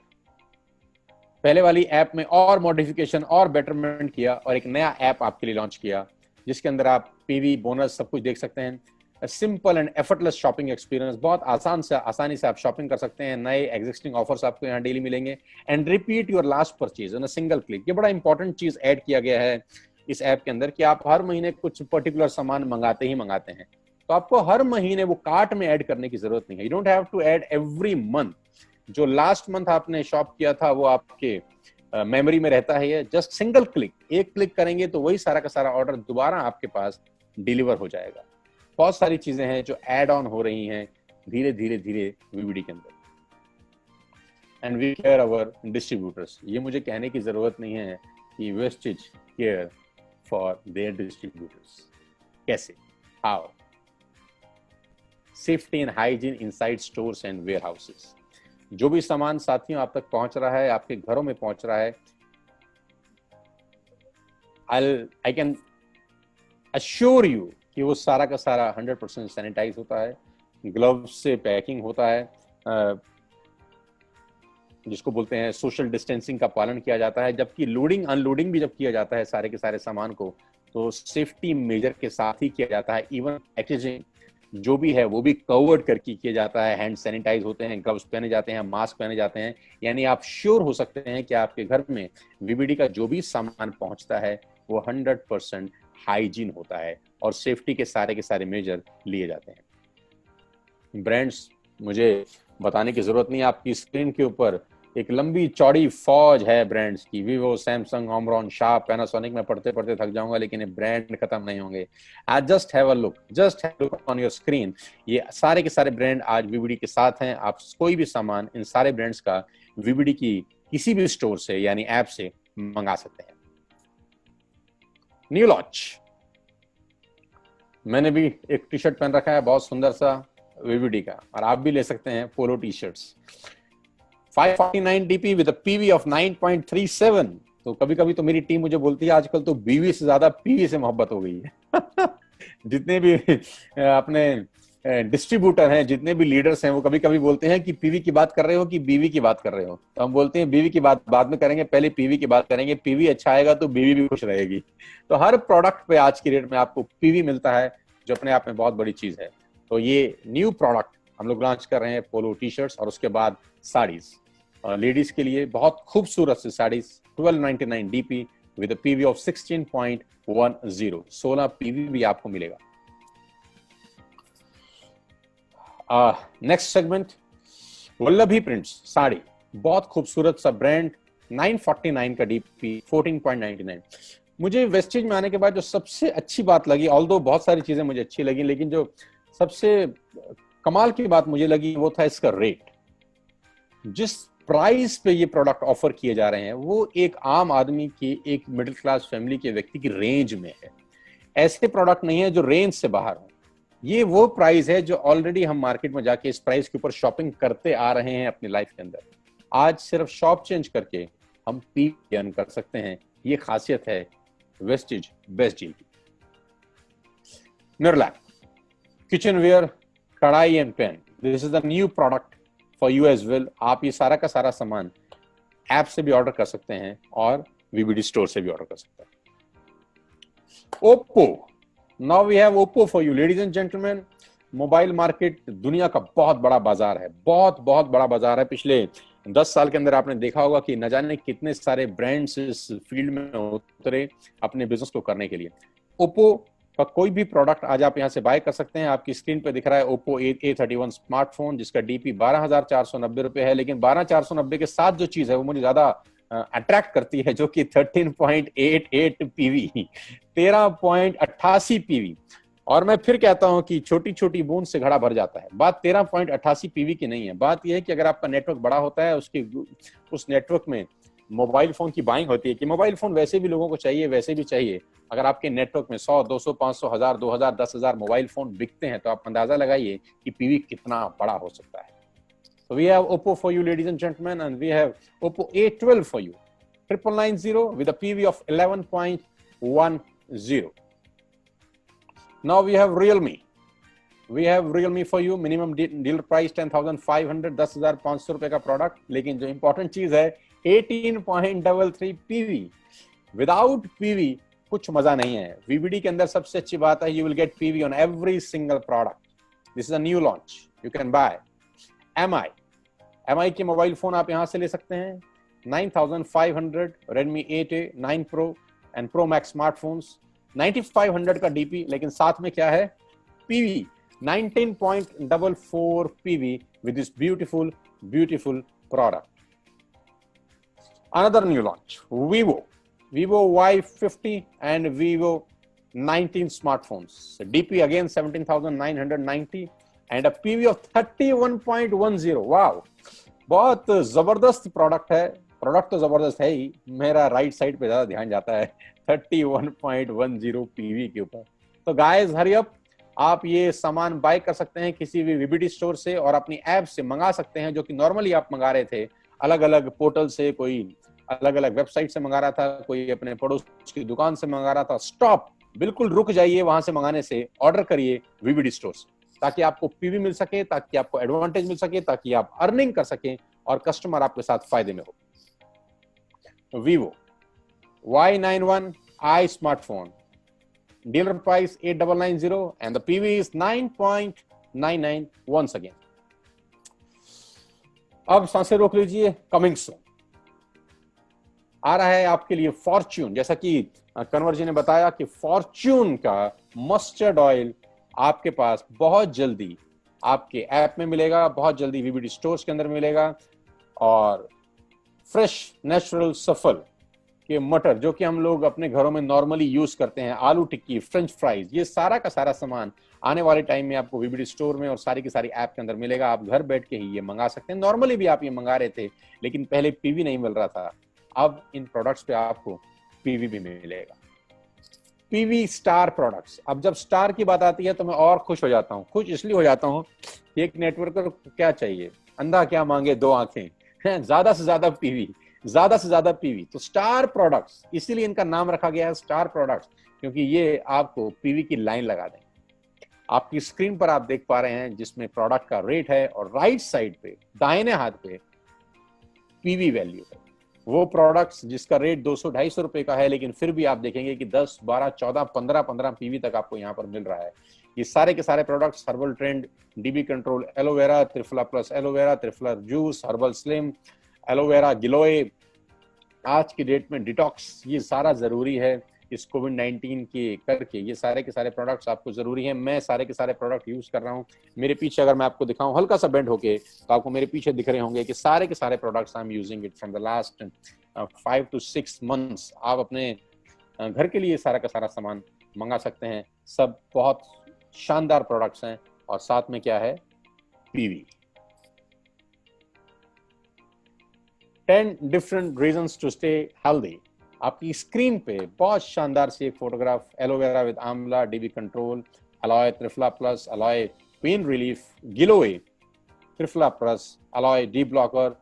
पहले वाली ऐप में और मॉडिफिकेशन और बेटरमेंट किया और एक नया ऐप आपके लिए लॉन्च किया जिसके अंदर आप पीवी, बोनस सब कुछ देख सकते हैं। Simple and effortless shopping experience, बहुत आसानी से आप शॉपिंग कर सकते हैं। नए एग्जिस्टिंग ऑफर्स आपको यहाँ डेली मिलेंगे and repeat your last purchase in a single click. ये बड़ा इंपॉर्टेंट चीज ऐड किया गया है इस ऐप के अंदर कि आप हर महीने कुछ पर्टिकुलर सामान मंगाते हैं, तो आपको हर महीने वो कार्ट में ऐड करने की जरूरत नहीं है। You don't have to add every month. जो लास्ट मंथ आपने शॉप किया था वो आपके मेमोरी में रहता है। जस्ट सिंगल क्लिक, एक क्लिक करेंगे तो वही सारा का सारा ऑर्डर दोबारा आपके पास डिलीवर हो जाएगा। बहुत सारी चीजें हैं जो ऐड ऑन हो रही हैं धीरे धीरे वीबीडी के अंदर। And we care our distributors. ये मुझे कहने की जरूरत नहीं है कि Vestige care for their distributors. कैसे? How? Safety and hygiene inside stores and warehouses. जो भी सामान साथियों आप तक पहुंच रहा है, आपके घरों में पहुंच रहा है, आई कैन अश्योर यू कि वो सारा का सारा 100% सैनिटाइज होता है, ग्लव्स से पैकिंग होता है, जिसको बोलते हैं सोशल डिस्टेंसिंग का पालन किया जाता है। जबकि लोडिंग अनलोडिंग भी जब किया जाता है सारे के सारे सामान को, तो सेफ्टी मेजर के साथ ही किया जाता है। इवन पैकेजिंग जो भी है वो भी कवर्ड करके किया जाता है। हैंड सैनिटाइज होते हैं, ग्लव्स पहने जाते हैं, मास्क पहने जाते हैं। यानी आप श्योर हो सकते हैं कि आपके घर में वीबीडी का जो भी सामान पहुंचता है वो 100% हाइजीन होता है और सेफ्टी के सारे मेजर लिए जाते हैं। ब्रांड्स मुझे बताने की जरूरत नहीं, आपकी स्क्रीन के ऊपर एक लंबी चौड़ी फौज है ब्रांड्स की। Vivo, Samsung, Omron, sharp, Panasonic. मैं पढ़ते पढ़ते थक जाऊंगा लेकिन ये ब्रांड खत्म नहीं होंगे। आज just have a look on your screen. ये सारे के सारे ब्रांड आज वीबीडी के साथ हैं। आप कोई भी सामान इन सारे ब्रांड्स का वीबीडी की किसी भी स्टोर से यानी ऐप से मंगा सकते हैं। न्यू लॉन्च, मैंने भी एक टी शर्ट पहन रखा है बहुत सुंदर सा वीबीडी का, और आप भी ले सकते हैं polo T shirts. 549 DP with a PV of 9.37। तो कभी कभी तो मेरी टीम मुझे बोलती है आजकल तो बीवी से ज्यादा पीवी से मोहब्बत हो गई है। जितने भी अपने डिस्ट्रीब्यूटर हैं, जितने भी लीडर्स हैं, वो कभी कभी बोलते हैं कि पीवी की बात कर रहे हो कि बीवी की बात कर रहे हो। तो हम बोलते हैं बीवी की बात बाद में करेंगे, पहले पीवी की बात करेंगे। पीवी अच्छा आएगा तो बीवी भी खुश रहेगी। तो हर प्रोडक्ट पे आज की रेट में आपको पीवी मिलता है, जो अपने आप में बहुत बड़ी चीज है। तो ये न्यू प्रोडक्ट हम लोग लॉन्च कर रहे हैं, पोलो टी शर्ट्स, और उसके बाद साड़ीज। लेडीज के लिए बहुत खूबसूरत सी saris 1299 DP with PV of 16.10। 16 PV भी आपको मिलेगा। Next segment, Vallabhi prints sari, बहुत खूबसूरत सा ब्रांड, 949 का DP, 14.99। मुझे वेस्टिज में आने के बाद जो सबसे अच्छी बात लगी, ऑल्दो बहुत सारी चीजें मुझे अच्छी लगी, लेकिन जो सबसे कमाल की बात मुझे लगी वो था इसका रेट। जिस प्राइस पे ये प्रोडक्ट ऑफर किए जा रहे हैं वो एक आम आदमी की, एक मिडिल क्लास फैमिली के व्यक्ति की रेंज में है। ऐसे प्रोडक्ट नहीं है जो रेंज से बाहर हो। ये वो प्राइस है जो ऑलरेडी हम मार्केट में जाके इस प्राइस के ऊपर शॉपिंग करते आ रहे हैं अपनी लाइफ के अंदर। आज सिर्फ शॉप चेंज करके हम पी अर्न कर सकते हैं। ये खासियत है वेस्टिज बेस्ट डील की। निर्लैक kitchen ware, kadhai and pan, this is the new product for you as well. आप ये सारा का सारा सामान ऐप से भी ऑर्डर कर सकते हैं और VBD स्टोर से भी ऑर्डर कर सकते हैं। Oppo, now we have Oppo for you ladies and gentleman. Mobile market दुनिया का बहुत बड़ा बाजार है, बहुत बहुत बड़ा बाजार है। पिछले 10 साल के अंदर आपने देखा होगा कि न जाने कितने सारे ब्रांड्स इस फील्ड में उतरे अपने बिजनेस को करने के लिए। ओप्पो का कोई भी प्रोडक्ट आज आप यहां से बाय कर सकते हैं। आपकी स्क्रीन पे दिख रहा है ओप्पो A31 स्मार्टफोन, जिसका डीपी 12,490 रुपए है। लेकिन 12,490 के साथ जो चीज है वो मुझे ज्यादा अट्रैक्ट करती है, जो कि 13.88 पीवी, 13.88 पीवी। और मैं फिर कहता हूं कि छोटी छोटी बूंद से घड़ा भर जाता है। बात 13.88 पीवी की नहीं है, बात यह है कि अगर आपका नेटवर्क बड़ा होता है, उस नेटवर्क में मोबाइल फोन की बाइंग होती है कि मोबाइल फोन वैसे भी लोगों को चाहिए, वैसे भी चाहिए। अगर आपके नेटवर्क में 100, 200, 500, 1000, 2000, 10,000 मोबाइल फोन बिकते हैं, तो आप अंदाजा लगाइए कि पीवी कितना बड़ा हो सकता है। So we have Oppo for you, ladies and gentlemen, and we have Oppo A12 for you, 9990 with a PV of 11.10. Now we have Realme. We have Realme for you, minimum dealer price 10,500, 10,500 रुपए का product. लेकिन जो important चीज है 18.33 PV. Without PV कुछ मजा नहीं है। VBD के अंदर सबसे अच्छी बात है, you will gate PV on every single product. This is a new launch, you can buy. MI के मोबाइल फोन आप यहां से ले सकते हैं 9,500, Redmi 8A, 9 Pro and Pro Max smartphones, 9,500 का डीपी। लेकिन साथ में क्या है, PV 19.44 PV with this beautiful product. Another new launch, Vivo Y50 and Vivo 19 smartphones. DP again 17,990 and a PV of 31.10. Wow, बहुत जबरदस्त प्रोडक्ट है। प्रोडक्ट तो जबरदस्त है ही, मेरा राइट साइड पे ज्यादा ध्यान जाता है 31.10 पीवी के ऊपर। तो गाइस हरी अप, आप ये सामान बाय कर सकते हैं किसी भी VBD स्टोर से और अपनी ऐप से मंगा सकते हैं, जो कि नॉर्मली आप मंगा रहे थे अलग अलग पोर्टल से, कोई अलग अलग वेबसाइट से मंगा रहा था, कोई अपने पड़ोस की दुकान से मंगा रहा था। स्टॉप, बिल्कुल रुक जाइए वहां से मंगाने से, ऑर्डर करिए VBD स्टोर से, ताकि आपको पीवी मिल सके, ताकि आपको एडवांटेज मिल सके, ताकि आप अर्निंग कर सकें और कस्टमर आपके साथ फायदे में हो। Vivo Y91i smartphone, dealer price 8,990 and the PV is 9.99 once again. अब सांसें रोक लीजिए, कमिंग सून आ रहा है आपके लिए फॉर्च्यून। जैसा कि कन्वर जी ने बताया कि फॉर्च्यून का मस्टर्ड ऑयल आपके पास बहुत जल्दी आपके ऐप में मिलेगा, बहुत जल्दी VBD स्टोर्स के अंदर मिलेगा। और फ्रेश नेचुरल सफल के मटर, जो कि हम लोग अपने घरों में नॉर्मली यूज करते हैं, आलू टिक्की, फ्रेंच फ्राइज, ये सारा का सारा सामान आने वाले टाइम में आपको VBD स्टोर में और सारी की सारी ऐप के अंदर मिलेगा। आप घर बैठ के ही ये मंगा सकते हैं। नॉर्मली भी आप ये मंगा रहे थे, लेकिन पहले पीवी नहीं मिल रहा था, अब इन प्रोडक्ट्स पे आपको पीवी भी मिलेगा। PV star products. अब जब स्टार की बात आती है तो मैं और खुश हो जाता हूँ। खुश इसलिए हो जाता हूँ कि एक नेटवर्क को क्या चाहिए, अंधा क्या मांगे दो आंखें, ज्यादा से ज्यादा पीवी, ज्यादा से ज्यादा पीवी। तो स्टार प्रोडक्ट्स, इसीलिए इनका नाम रखा गया है स्टार प्रोडक्ट्स, क्योंकि ये आपको पीवी की लाइन लगा दें। आपकी स्क्रीन पर आप देख पा रहे हैं जिसमें प्रोडक्ट का रेट है और राइट साइड पे दाहिने हाथ पे पीवी वैल्यू है। वो प्रोडक्ट्स जिसका रेट 200-250 रुपए का है, लेकिन फिर भी आप देखेंगे कि 10, 12, 14, 15 पीवी तक आपको यहाँ पर मिल रहा है। ये सारे के सारे products herbal trend, DB control aloe vera, triphala plus aloe vera, triphala juice, herbal slim, aloe vera giloy, आज की डेट में डिटॉक्स, ये सारा जरूरी है इस कोविड-19 के करके। ये सारे के सारे प्रोडक्ट्स आपको जरूरी है। मैं सारे के सारे प्रोडक्ट यूज कर रहा हूँ। मेरे पीछे अगर मैं आपको दिखाऊं हल्का सा बेंड होके, तो आपको मेरे पीछे दिख रहे होंगे कि सारे के सारे products I am using it from the last 5 to 6 months। आप अपने घर के लिए सारा का सारा सामान मंगा सकते हैं। सब बहुत शानदार प्रोडक्ट्स हैं और साथ में क्या है, PV. 10 different reasons to stay healthy। आपकी स्क्रीन पे बहुत शानदार सी एक photograph, aloe vera with amla, DB control, aloe triphala plus, aloe pain relief, giloy, triphala plus, aloe D blocker,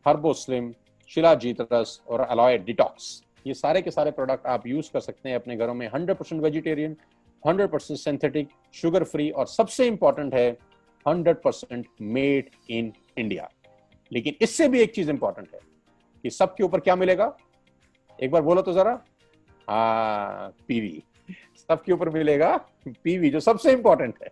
herbo slim, shilajit रस और अलॉय डिटॉक्स। ये सारे के सारे प्रोडक्ट आप यूज कर सकते हैं अपने घरों में। 100% वेजिटेरियन, 100% सिंथेटिक, शुगर फ्री और सबसे इंपॉर्टेंट है 100% मेड इन इंडिया। लेकिन इससे भी एक चीज इंपॉर्टेंट है कि सबके ऊपर क्या मिलेगा, एक बार बोलो तो जरा। हाँ, पीवी। सबके ऊपर मिलेगा पीवी, जो सबसे इंपॉर्टेंट है।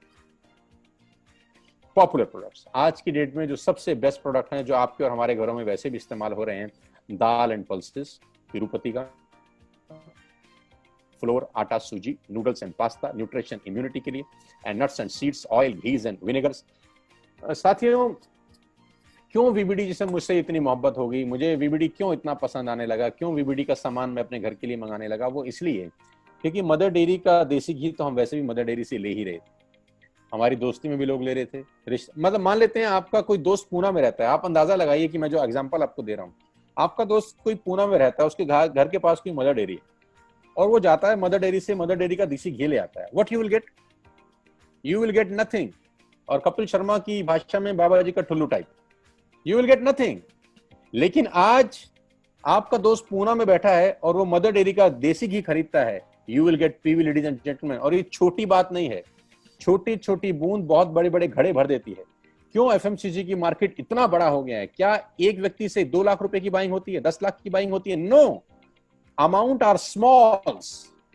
पॉपुलर प्रोडक्ट्स आज की डेट में जो सबसे बेस्ट प्रोडक्ट हैं, जो आपके और हमारे घरों में वैसे भी इस्तेमाल हो रहे हैं, दाल एंड पल्सेस, तिरुपति का, फ्लोर, आटा, सूजी, noodles and pasta, nutrition immunity के लिए, and nuts and seeds, oil, ghees and vinegars. साथियों, क्यों वीबीडी जिसे मुझसे इतनी मोहब्बत हो गई, मुझे वीबीडी क्यों इतना पसंद आने लगा, क्यों वीबीडी का सामान मैं अपने घर के लिए मंगाने लगा, वो इसलिए क्योंकि मदर डेयरी का देसी घी तो हम वैसे भी मदर डेयरी से ले ही रहे थे। हमारी दोस्ती में भी लोग ले रहे थे। मतलब मान लेते हैं आपका कोई दोस्त पूना में रहता है, आप अंदाजा लगाइए कि मैं जो एग्जांपल आपको दे रहा हूँ, आपका दोस्त कोई पूना में रहता है, उसके घर के पास कोई मदर डेयरी है, और वो जाता है मदर डेयरी से मदर डेयरी का देसी घी ले आता है। What you will get? You will get nothing. और कपिल शर्मा की भाषा में बाबा जी का ठुल्लू type, you will get nothing. लेकिन आज आपका दोस्त पूना में बैठा है और वो मदर डेयरी का देसी घी खरीदता है, you will gate PV, ladies and gentleman. और ये छोटी बात नहीं है, छोटी छोटी बूंद बहुत बड़े बड़े घड़े भर देती है। क्यों एफएमसीजी की मार्केट इतना बड़ा हो गया है? क्या एक व्यक्ति से 2 लाख रुपए की बाइंग होती है, 10 लाख की बाइंग होती है? No, amount are small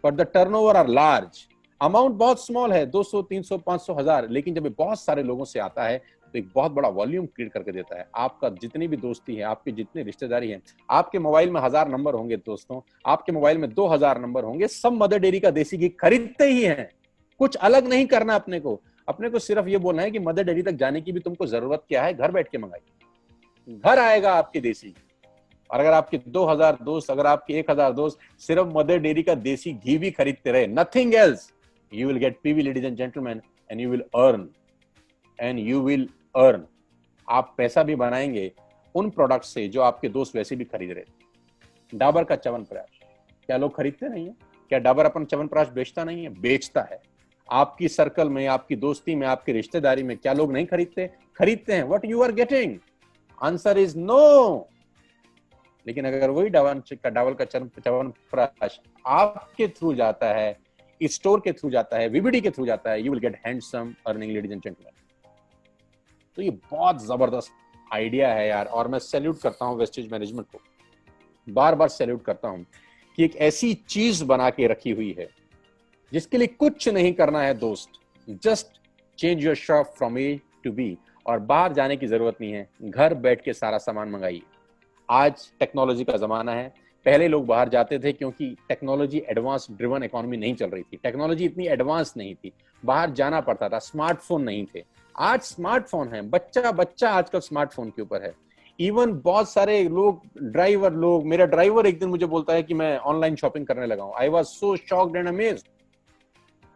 but the turnover are large. Amount बहुत स्मॉल है, 200, 300, 500, 1000, लेकिन जब ये बहुत सारे लोगों से आता है तो एक बहुत बड़ा वॉल्यूम क्रिएट करके देता है। आपका जितनी भी दोस्ती है, आपकी जितनी रिश्तेदारी है, आपके मोबाइल में 1000 नंबर होंगे दोस्तों, आपके मोबाइल में 2000 नंबर होंगे, सब मदर डेयरी का देसी घी खरीदते ही हैं। कुछ अलग नहीं करना अपने को सिर्फ ये बोलना है कि मदर डेयरी तक जाने की भी तुमको जरूरत क्या है, घर बैठ के मंगाइए, घर आएगा आपके देसी। और अगर आपके 2000 दोस्त, अगर आपके 1000 दोस्त सिर्फ मदर डेयरी का देसी घी भी खरीदते रहे, nothing else, you will gate PV, ladies and gentleman, and you will earn. आप पैसा भी बनाएंगे उन प्रोडक्ट से जो आपके दोस्त वैसे भी खरीद रहे। डाबर का च्यवनप्राश क्या लोग खरीदते नहीं है? क्या डाबर अपन च्यवनप्राश बेचता नहीं है? बेचता है। आपकी सर्कल में, आपकी दोस्ती में, आपकी रिश्तेदारी में क्या लोग नहीं खरीदते? खरीदते हैं। What you are getting? Answer is no. लेकिन अगर वही डाबर का च्यवनप्राश आपके थ्रू जाता है, स्टोर के थ्रू जाता है, वीबीडी के थ्रू जाता है, you will gate handsome earning, ladies and gentleman. तो ये बहुत जबरदस्त आइडिया है यार, और मैं सैल्यूट करता हूं वेस्टेज मैनेजमेंट को, बार बार सैल्यूट करता हूं कि एक ऐसी चीज बना के रखी हुई है जिसके लिए कुछ नहीं करना है दोस्त, just change your shop from A to B, और बाहर जाने की जरूरत नहीं है, घर बैठ के सारा सामान मंगाइए। आज टेक्नोलॉजी का जमाना है। पहले लोग बाहर जाते थे क्योंकि टेक्नोलॉजी एडवांस ड्रिवन इकोनॉमी नहीं चल रही थी, टेक्नोलॉजी इतनी एडवांस नहीं थी, बाहर जाना पड़ता था, स्मार्टफोन नहीं थे। आज स्मार्टफोन है, बच्चा बच्चा आजकल स्मार्टफोन के ऊपर है। इवन बहुत सारे लोग, ड्राइवर लोग, मेरा ड्राइवर एक दिन मुझे बोलता है कि मैं ऑनलाइन शॉपिंग करने लगा हूं। I was so shocked and amazed.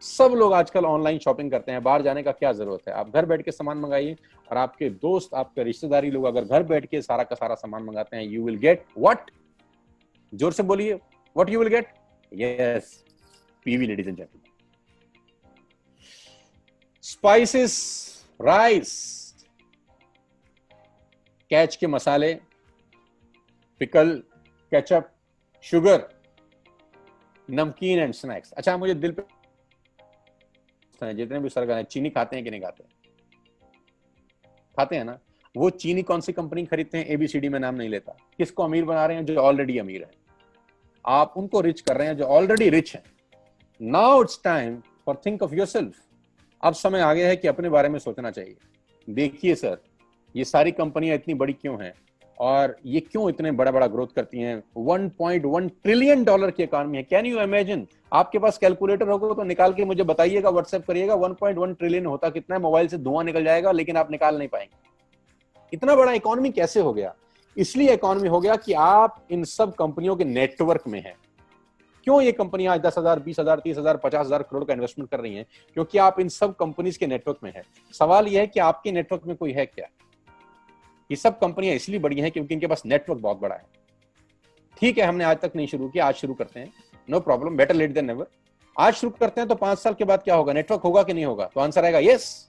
सब लोग आजकल ऑनलाइन शॉपिंग करते हैं, बाहर जाने का क्या जरूरत है? आप घर बैठ के सामान मंगाइए, और आपके दोस्त, आपके रिश्तेदारी लोग अगर घर बैठ के सारा का सारा सामान मंगाते हैं, यू विल गेट व्हाट? जोर से बोलिए, what you will get? Yes, PV, ladies and gentleman. Spices, rice, catch के मसाले, पिकल, केचप, शुगर, नमकीन एंड स्नैक्स। अच्छा, मुझे दिल पे जितने भी सरगम है, चीनी खाते हैं कि नहीं खाते? खाते हैं ना। वो चीनी कौन सी कंपनी खरीदते हैं? एबीसीडी में नाम नहीं लेता। किसको अमीर बना रहे हैं? जो ऑलरेडी अमीर है। आप उनको रिच कर रहे हैं जो ऑलरेडी रिच है। Now it's time for think of yourself. अब समय आ गया है कि अपने बारे में सोचना चाहिए। देखिए सर, ये सारी कंपनियां इतनी बड़ी क्यों हैं और ये क्यों इतने बड़ा बड़ा ग्रोथ करती हैं? 1.1 ट्रिलियन डॉलर की इकॉनमी है। Can you imagine? आपके पास कैलकुलेटर होगा तो निकाल के मुझे बताइएगा, व्हाट्सएप करिएगा, 1.1 ट्रिलियन होता कितना है? मोबाइल से धुआं निकल जाएगा, लेकिन आप निकाल नहीं पाएंगे। इतना बड़ा इकोनॉमी कैसे हो गया? इसलिए इकोनॉमी हो गया कि आप इन सब कंपनियों के नेटवर्क में हैं। क्यों ये कंपनियां आज 10,000, 20,000, 30,000, 50,000 करोड़ का इन्वेस्टमेंट कर रही हैं? क्योंकि आप इन सब कंपनीज के नेटवर्क में है। सवाल यह है कि आपके नेटवर्क में कोई है क्या? ये सब कंपनियां इसलिए बड़ी हैं क्योंकि इनके पास नेटवर्क बहुत बड़ा है। ठीक है, हमने आज तक नहीं शुरू किया, आज शुरू करते हैं, no problem, better late than never. आज शुरू करते हैं तो 5 साल के बाद क्या होगा? नेटवर्क होगा कि नहीं होगा? तो आंसर आएगा यस।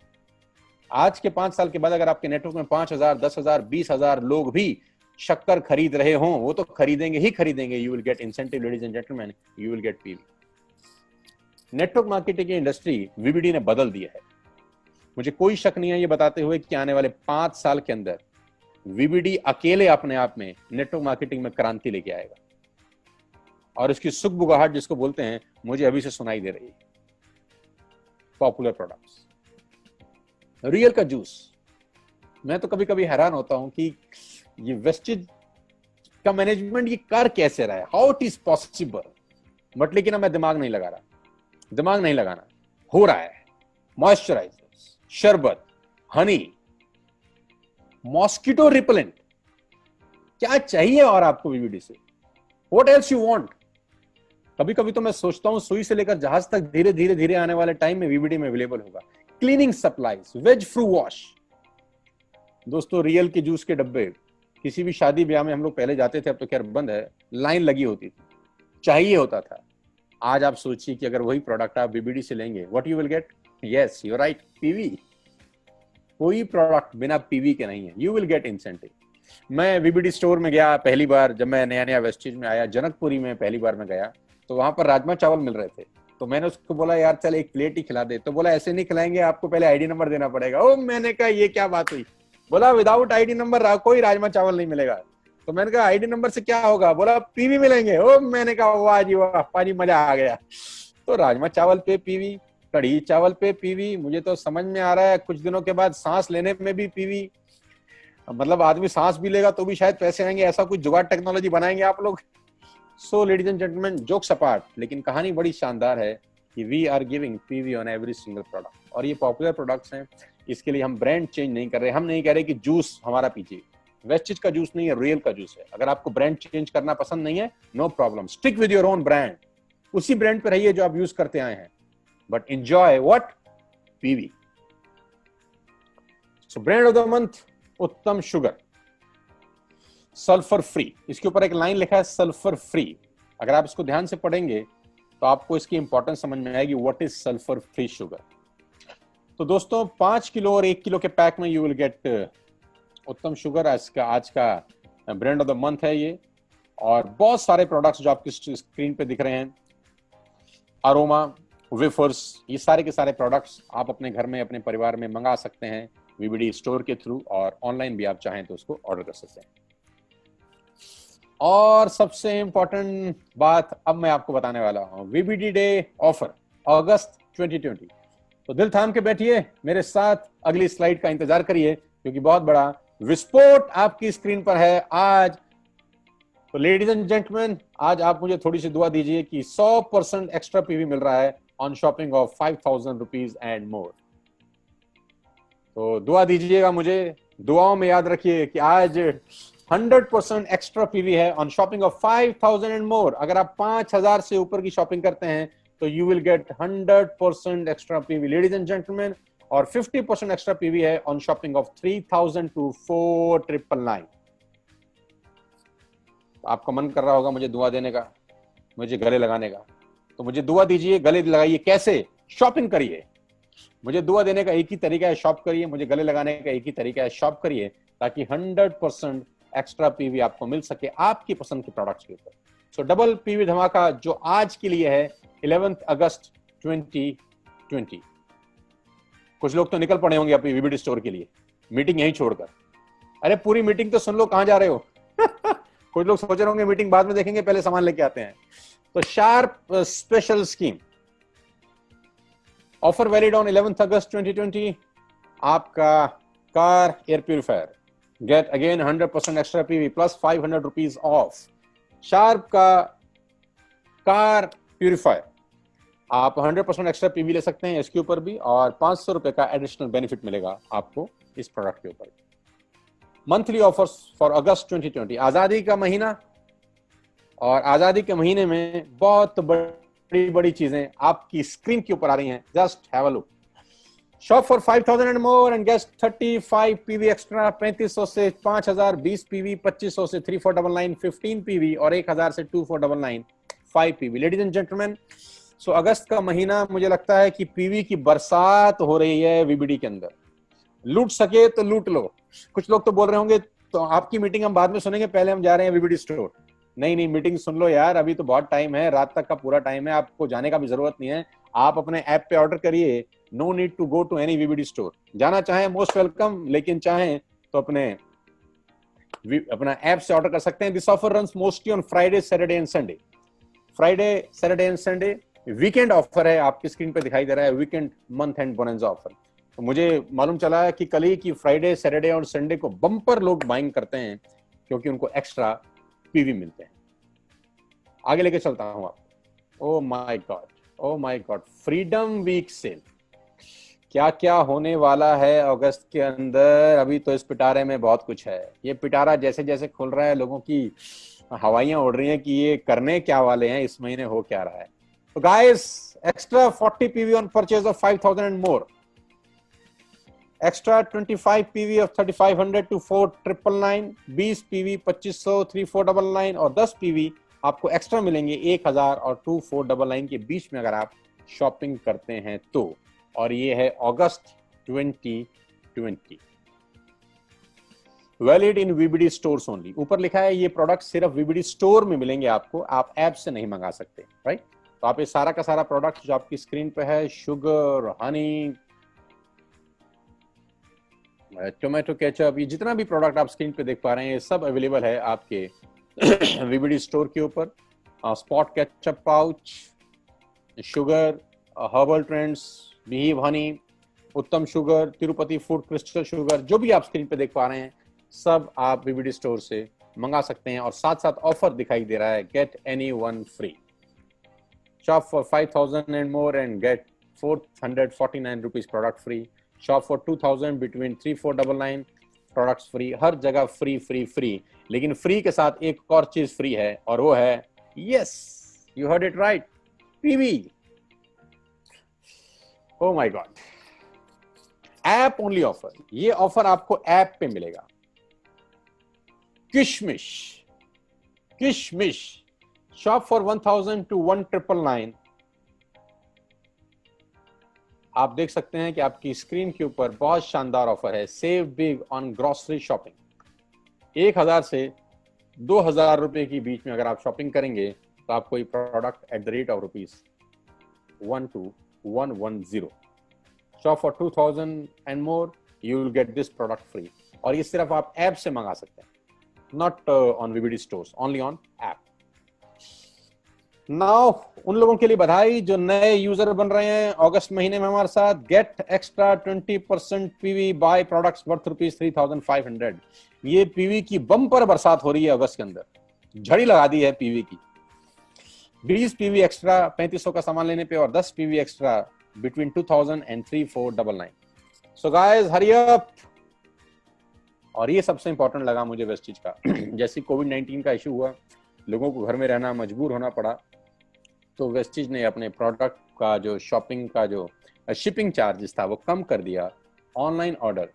आज के 5 साल के बाद अगर आपके नेटवर्क में 5,000, 10,000, 20,000 लोग भी शक्कर खरीद रहे हों, वो तो खरीदेंगे ही खरीदेंगे। You will get incentive, ladies and gentleman, you will gate PV. Network marketing की इंडस्ट्री वीबीडी ने बदल दिया है। मुझे कोई शक नहीं है ये बताते हुए कि आने वाले 5 साल के अंदर वीबीडी अकेले अपने आप में नेटवर्क मार्केटिंग में क्रांति लेके आएगा। और इसकी सुगबुगाहट जिसको बोलते हैं मुझे अभी से सुनाई दे रही है। पॉपुलर प्रोडक्ट्स, रियल का जूस। मैं तो कभी कभी हैरान होता हूं कि ये वेस्टेज का मैनेजमेंट ये कर कैसे रहा है, how it is possible. But लेकिन अब मैं दिमाग नहीं लगा रहा, दिमाग नहीं लगाना, हो रहा है। मॉइस्चराइजर्स, शरबत, हनी, मॉस्किटो रिपेलेंट, क्या चाहिए और आपको वीबीडी से? What else you want? कभी कभी तो मैं सोचता हूं सुई से लेकर जहाज तक धीरे धीरे धीरे आने वाले टाइम में वीबीडी में अवेलेबल होगा। Cleaning supplies, veg fruit wash. दोस्तों रियल के जूस के डब्बे किसी भी शादी ब्याह में हम लोग पहले जाते थे, अब तो खैर बंद है, लाइन लगी होती थी, चाहिए होता था। आज आप सोचिए कि अगर वही प्रोडक्ट आप वीबीडी से लेंगे, what you will get? Yes you are right, PV. कोई प्रोडक्ट बिना पीवी के नहीं है, यू विल गेट इंसेंटिव। मैं वीबीडी स्टोर में गया पहली बार, जब मैं नया नया वेस्टेज में आया, जनकपुरी में पहली बार मैं गया, तो वहां पर राजमा चावल मिल रहे थे। तो मैंने उसको बोला यार चल एक प्लेट ही खिला दे। तो बोला ऐसे नहीं खिलाएंगे, आपको पहले आईडी नंबर देना पड़ेगा। ओ मैंने कहा ये क्या बात हुई? बोला विदाउट आईडी नंबर कोई राजमा चावल नहीं मिलेगा। तो मैंने कहा आईडी नंबर से क्या होगा? बोला पीवी मिलेंगे। ओ मैंने कहा वाह जी वाह, पानी मजा आ गया। तो राजमा चावल पे पीवी, कढ़ी चावल पे पीवी। मुझे तो समझ में आ रहा है कुछ दिनों के बाद सांस लेने में भी पीवी, मतलब आदमी सांस भी लेगा तो भी शायद पैसे आएंगे, ऐसा कुछ जुगाड़ टेक्नोलॉजी बनाएंगे आप लोग। So ladies and gentleman, jokes apart, लेकिन कहानी बड़ी शानदार है कि we are giving PV on every single product. और ये पॉपुलर प्रोडक्ट्स हैं, इसके लिए हम ब्रांड चेंज नहीं कर रहे। हम नहीं कह रहे कि जूस हमारा पीजिए, वेस्टेज का जूस नहीं है, रियल का जूस है। अगर आपको ब्रांड चेंज करना पसंद नहीं है, no problem, stick with your own brand, उसी ब्रांड पे रहिए जो आप यूज करते आए हैं, but enjoy what? PV. So brand of the month Uttam sugar, sulphur free. इसके ऊपर एक लाइन लिखा है सल्फर फ्री। अगर आप इसको ध्यान से पढ़ेंगे तो आपको इसकी इंपॉर्टेंस समझ में आएगी, what is sulphur free sugar. तो दोस्तों 5 किलो और 1 किलो के पैक में यू विल गेट उत्तम शुगर। आज का ब्रांड ऑफ द मंथ है ये। और बहुत सारे प्रोडक्ट्स जो आपकी स्क्रीन पे दिख रहे हैं, अरोमा, वेफर्स, ये सारे के सारे प्रोडक्ट्स आप अपने घर में अपने परिवार में मंगा सकते हैं वीबीडी स्टोर के थ्रू, और ऑनलाइन भी आप चाहें तो उसको ऑर्डर कर सकते हैं। और सबसे इंपॉर्टेंट बात अब मैं आपको बताने वाला हूं, वीबीडी डे ऑफर अगस्त 2020। तो दिल थाम के बैठिए मेरे साथ, अगली स्लाइड का इंतजार करिए क्योंकि बहुत बड़ा विस्फोट आपकी स्क्रीन पर है आज। तो लेडीज एंड जेंटलमैन, आज आप मुझे थोड़ी सी दुआ दीजिए कि 100% एक्स्ट्रा पीवी मिल रहा है on shopping of 5,000 rupees and more. तो दुआ दीजिएगा मुझे, दुआओं में याद रखिए कि आज 100% एक्स्ट्रा पीवी है ऑन शॉपिंग ऑफ 5,000 एंड मोर। अगर आप 5,000 से ऊपर की शॉपिंग करते हैं तो you will gate 100% extra PV ladies and gentleman, और 50% एक्स्ट्रा पीवी है ऑन शॉपिंग ऑफ 3,000 to 4,999। आपका मन कर रहा होगा मुझे दुआ देने का, मुझे गले लगाने का, तो मुझे दुआ दीजिए, गले लगाइए। कैसे? शॉपिंग करिए। मुझे दुआ देने का एक ही तरीका है, शॉप करिए। मुझे गले लगाने का एक ही तरीका है, शॉप करिए, ताकि 100% एक्स्ट्रा पीवी आपको मिल सके आपकी पसंद के प्रोडक्ट्स के ऊपर। सो डबल पीवी धमाका जो आज के लिए है 11 अगस्त 2020। कुछ लोग तो निकल पड़े होंगे अपनी वीबीडी स्टोर के लिए, मीटिंग यहीं छोड़कर। अरे पूरी मीटिंग तो सुन लो, कहां जा रहे हो? कुछ लोग सोच रहे होंगे मीटिंग बाद में देखेंगे, पहले सामान लेके आते हैं। तो Sharp special scheme offer valid on 11 August 2020। आपका car air purifier get again 100% extra PV plus 500 rupees off. Sharp का कार प्यूरिफायर आप 100% एक्स्ट्रा पीवी ले सकते हैं इसके ऊपर भी, और 500 रुपए का एडिशनल बेनिफिट मिलेगा आपको इस प्रोडक्ट के ऊपर। मंथली ऑफर्स फॉर अगस्त 2020, आजादी का महीना, और आजादी के महीने में बहुत बड़ी बड़ी चीजें आपकी स्क्रीन के ऊपर आ रही हैं। Just have a look. Shop for 5,000 and more and get 35 PV extra, 3500 से 5,000, 20 पीवी, 2500 से 3499, 15 पीवी और 1,000 से 2499, 5 पीवी। लेडीज एंड जेंटलमैन, सो अगस्त का महीना मुझे लगता है कि पीवी की बरसात हो रही है वीबीडी के अंदर। लूट सके तो लूट लो। कुछ लोग तो बोल रहे होंगे तो आपकी मीटिंग हम बाद में सुनेंगे, पहले हम जा रहे हैं वीबीडी स्टोर। नहीं, मीटिंग सुन लो यार, अभी तो बहुत टाइम है, रात तक का पूरा टाइम है, आपको जाने का भी जरूरत नहीं है। आप अपने ऐप पे ऑर्डर करिए, no need to go to any VBD store. जाना चाहें मोस्ट वेलकम, लेकिन चाहें तो अपना ऐप से ऑर्डर कर सकते हैं। This offer runs mostly on Friday, Saturday and Sunday. Friday Saturday and Sunday weekend offer है, आपकी स्क्रीन पे दिखाई दे रहा है, weekend month and bonus offer. तो मुझे मालूम चला है कि कल ही की फ्राइडे सैटरडे और संडे को बम्पर लोग बाइंग करते हैं क्योंकि उनको एक्स्ट्रा पीवी मिलते हैं। आगे लेके चलता हूं आप। Oh my god, oh my god, freedom week sale, क्या क्या होने वाला है अगस्त के अंदर। अभी तो इस पिटारे में बहुत कुछ है। ये पिटारा जैसे जैसे खुल रहा है लोगों की हवाइयां उड़ रही हैं कि ये करने क्या वाले हैं, इस महीने हो क्या रहा है। तो guys, extra 40 PV on purchase of 5000 and more, extra 25 PV of 3500 to 4999, 20 PV 2500 3499 और 10 पीवी आपको एक्स्ट्रा मिलेंगे 1000 और 2499 के बीच में अगर आप शॉपिंग करते हैं तो। और ये है अगस्त 2020, valid in VBD stores only. ऊपर लिखा है ये प्रोडक्ट सिर्फ वीबीडी स्टोर में मिलेंगे आपको, आप ऐप से नहीं मंगा सकते, राइट। तो आप ये सारा का सारा प्रोडक्ट जो आपकी स्क्रीन पे है, शुगर, हनी, टोमेटो केचप, ये जितना भी प्रोडक्ट आप स्क्रीन पे देख पा रहे हैं ये सब अवेलेबल है आपके वीबीडी स्टोर के ऊपर। Spot ketchup pouch, sugar, herbal trends, beehive honey, Uttam sugar, Tirupati food crystal sugar, जो भी आप स्क्रीन पे देख पा रहे हैं सब आप वीबीडी स्टोर से मंगा सकते हैं। और साथ साथ ऑफर दिखाई दे रहा है, get any one free, shop for 5000 and more and get 449 rupees product free, shop for 2000 between 3499 products free. हर जगह फ्री फ्री फ्री, लेकिन फ्री के साथ एक और चीज फ्री है और वो है, yes you heard it right, PV. O my God, app only offer. ये ऑफर आपको ऐप पे मिलेगा। किशमिश, किशमिश, शॉप फॉर 1000 टू 1999। आप देख सकते हैं कि आपकी स्क्रीन के ऊपर बहुत शानदार ऑफर है, save big on grocery shopping. 1000 से 2000 रुपए के बीच में अगर आप शॉपिंग करेंगे तो आपको ये product at the rate of ₹12110। Shop for 2000 and more, you will get this product free. और ये सिर्फ आप ऐप से मंगा सकते हैं, not on VBD stores, only on app. Now उन लोगों के लिए बधाई जो नए यूजर बन रहे हैं अगस्त महीने में हमारे साथ। Get extra 20% PV buy products worth ₹3500। ये पीवी की बम्पर बरसात हो रही है अगस्त के अंदर, झड़ी लगा दी है पीवी की। 20 पीवी एक्स्ट्रा 3500 का सामान लेने पे और 10 PV extra between 2000 and 3499। So guys hurry up. और ये सबसे इंपॉर्टेंट लगा मुझे वेस्टीज का जैसे कोविड-19 का इशू हुआ, लोगों को घर में रहना मजबूर होना पड़ा, तो वेस्टीज ने अपने प्रोडक्ट का जो शॉपिंग का जो शिपिंग चार्जेस था वो कम कर दिया। ऑनलाइन ऑर्डर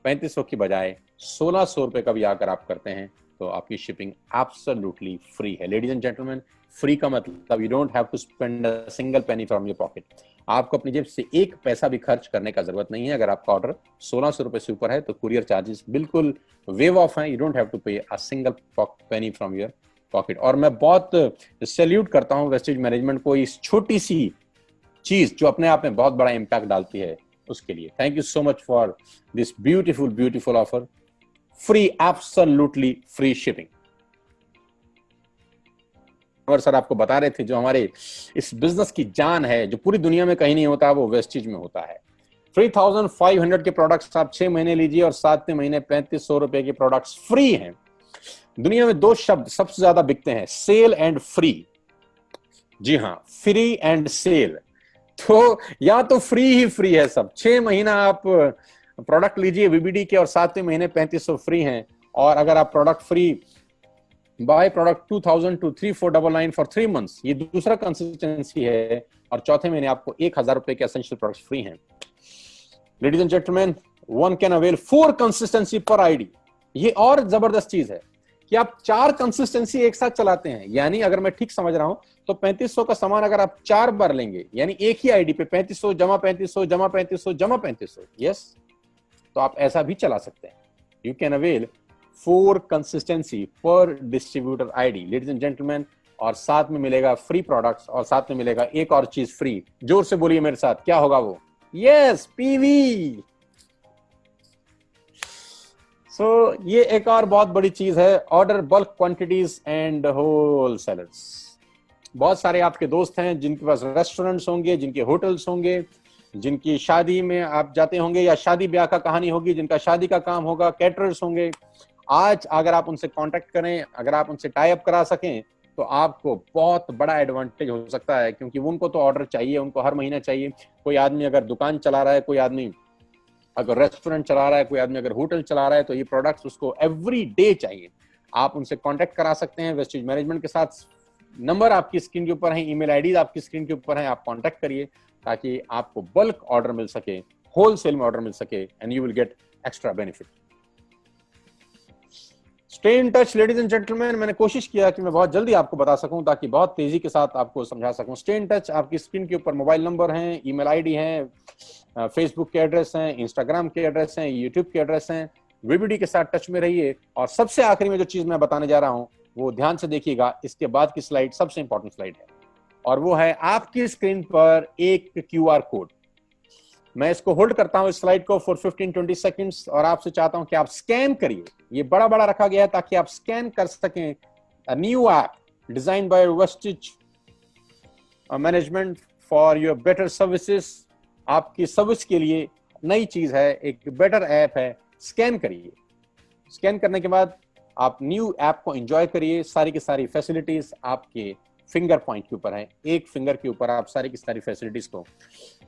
3500 की बजाय 1600 रुपए का भी अगर आप करते हैं तो आपकी शिपिंग एब्सोल्युटली फ्री है। लेडीज एंड जेंटलमैन, फ्री का मतलब you don't have to spend a single penny from your pocket. आपको अपनी जेब से एक पैसा भी खर्च करने का जरूरत नहीं है। अगर आपका ऑर्डर 1600 रुपए से ऊपर है तो कुरियर चार्जेस बिल्कुल वेव ऑफ हैं, यू डोंट हैव टू पे अ single penny from your pocket. और मैं बहुत सैल्यूट करता हूं वेस्टेज मैनेजमेंट को इस छोटी सी चीज जो अपने आप में बहुत बड़ा इंपैक्ट डालती है उसके लिए। Thank you so much for this beautiful beautiful offer, free, absolutely free shipping. और सर आपको बता रहे थे जो हमारे इस बिजनेस की जान है, जो पूरी दुनिया में कहीं नहीं होता, वो वेस्टेज में होता है। 3500 के प्रोडक्ट्स आप 6 महीने लीजिए और 7वें महीने 3500 रुपए के प्रोडक्ट्स फ्री हैं। दुनिया में 2 शब्द सबसे ज्यादा बिकते हैं, सेल एंड फ्री। जी हाँ, फ्री एंड सेल। तो या तो फ्री ही फ्री है सब। 6 महीना आप प्रोडक्ट लीजिए वीबीडी के और 7वें महीने 3500 फ्री हैं। और अगर आप product free buy product 2000 to 3499 for 3 months, ये दूसरा कंसिस्टेंसी है। और चौथे महीने आपको 1000 रुपए के एसेंशियल प्रोडक्ट्स फ्री हैं। Ladies and gentleman, one can avail 4 consistency पर आईडी। ये और जबरदस्त चीज है कि आप 4 कंसिस्टेंसी एक साथ चलाते हैं। यानी अगर मैं ठीक समझ रहा हूं तो 3500 का सामान अगर आप 4 बार लेंगे, यानी एक ही आईडी पे 3500 जमा 3500 जमा 3500 जमा 3500, यस, तो आप ऐसा भी चला सकते हैं। यू कैन अवेल 4 कंसिस्टेंसी पर distributor ID, ladies and gentleman. और साथ में मिलेगा फ्री प्रोडक्ट्स और साथ में मिलेगा एक और चीज फ्री। जोर से बोलिए मेरे साथ, क्या होगा वो? Yes, PV. सो ये एक और बहुत बड़ी चीज है, order bulk quantities and wholesalers. बहुत सारे आपके दोस्त हैं जिनके पास रेस्टोरेंट्स होंगे, जिनके होटल्स होंगे, जिनकी शादी में आप जाते होंगे या शादी ब्याह का कहानी होगी, जिनका शादी का काम होगा, कैटरर्स होंगे। आज अगर आप उनसे कांटेक्ट करें, अगर आप उनसे टाई अप करा सकें, तो आपको बहुत बड़ा एडवांटेज हो सकता है, क्योंकि उनको तो ऑर्डर चाहिए, उनको हर महीना चाहिए। कोई आदमी अगर दुकान चला रहा है, कोई आदमी अगर रेस्टोरेंट चला रहा है, कोई आदमी अगर होटल चला रहा है, तो ये प्रोडक्ट्स उसको एवरी डे चाहिए। आप उनसे कांटेक्ट करा सकते हैं वेस्टेज मैनेजमेंट के साथ। नंबर आपकी स्क्रीन के ऊपर है, ईमेल आईडी आपकी स्क्रीन के ऊपर है, आप कांटेक्ट करिए ताकि आपको बल्क ऑर्डर मिल सके, होलसेल में ऑर्डर मिल सके, and you will get extra benefit. Stay in touch ladies and gentleman. मैंने कोशिश किया कि मैं बहुत जल्दी आपको बता सकूं ताकि बहुत तेजी के साथ आपको समझा सकूं। स्टे इन टच, आपकी स्क्रीन के ऊपर मोबाइल नंबर हैं, ईमेल आईडी है, फेसबुक के एड्रेस हैं, इंस्टाग्राम के एड्रेस हैं, यूट्यूब के एड्रेस हैं। वीबीडी के साथ टच में रहिए। और सबसे आखिरी में जो चीज मैं बताने जा रहा हूं वो ध्यान से देखिएगा, इसके बाद की स्लाइड सबसे इंपॉर्टेंट स्लाइड है, और वो है आपकी स्क्रीन पर एक क्यूआर कोड। मैं इसको होल्ड करता हूं, इस स्लाइड को फॉर 15-20 सेकंड्स, और आपसे चाहता हूं कि आप स्कैन करिए। ये बड़ा बड़ा रखा गया है ताकि आप स्कैन कर सकें। A new app design by wastage management for your better services. आपकी सर्विस के लिए नई चीज है, एक बेटर ऐप है। स्कैन करिए। स्कैन करने के बाद आप न्यू ऐप को एंजॉय करिए। सारी की सारी फैसिलिटीज आपके फिंगर पॉइंट के ऊपर है। एक फिंगर के ऊपर आप सारी की सारी फैसिलिटीज को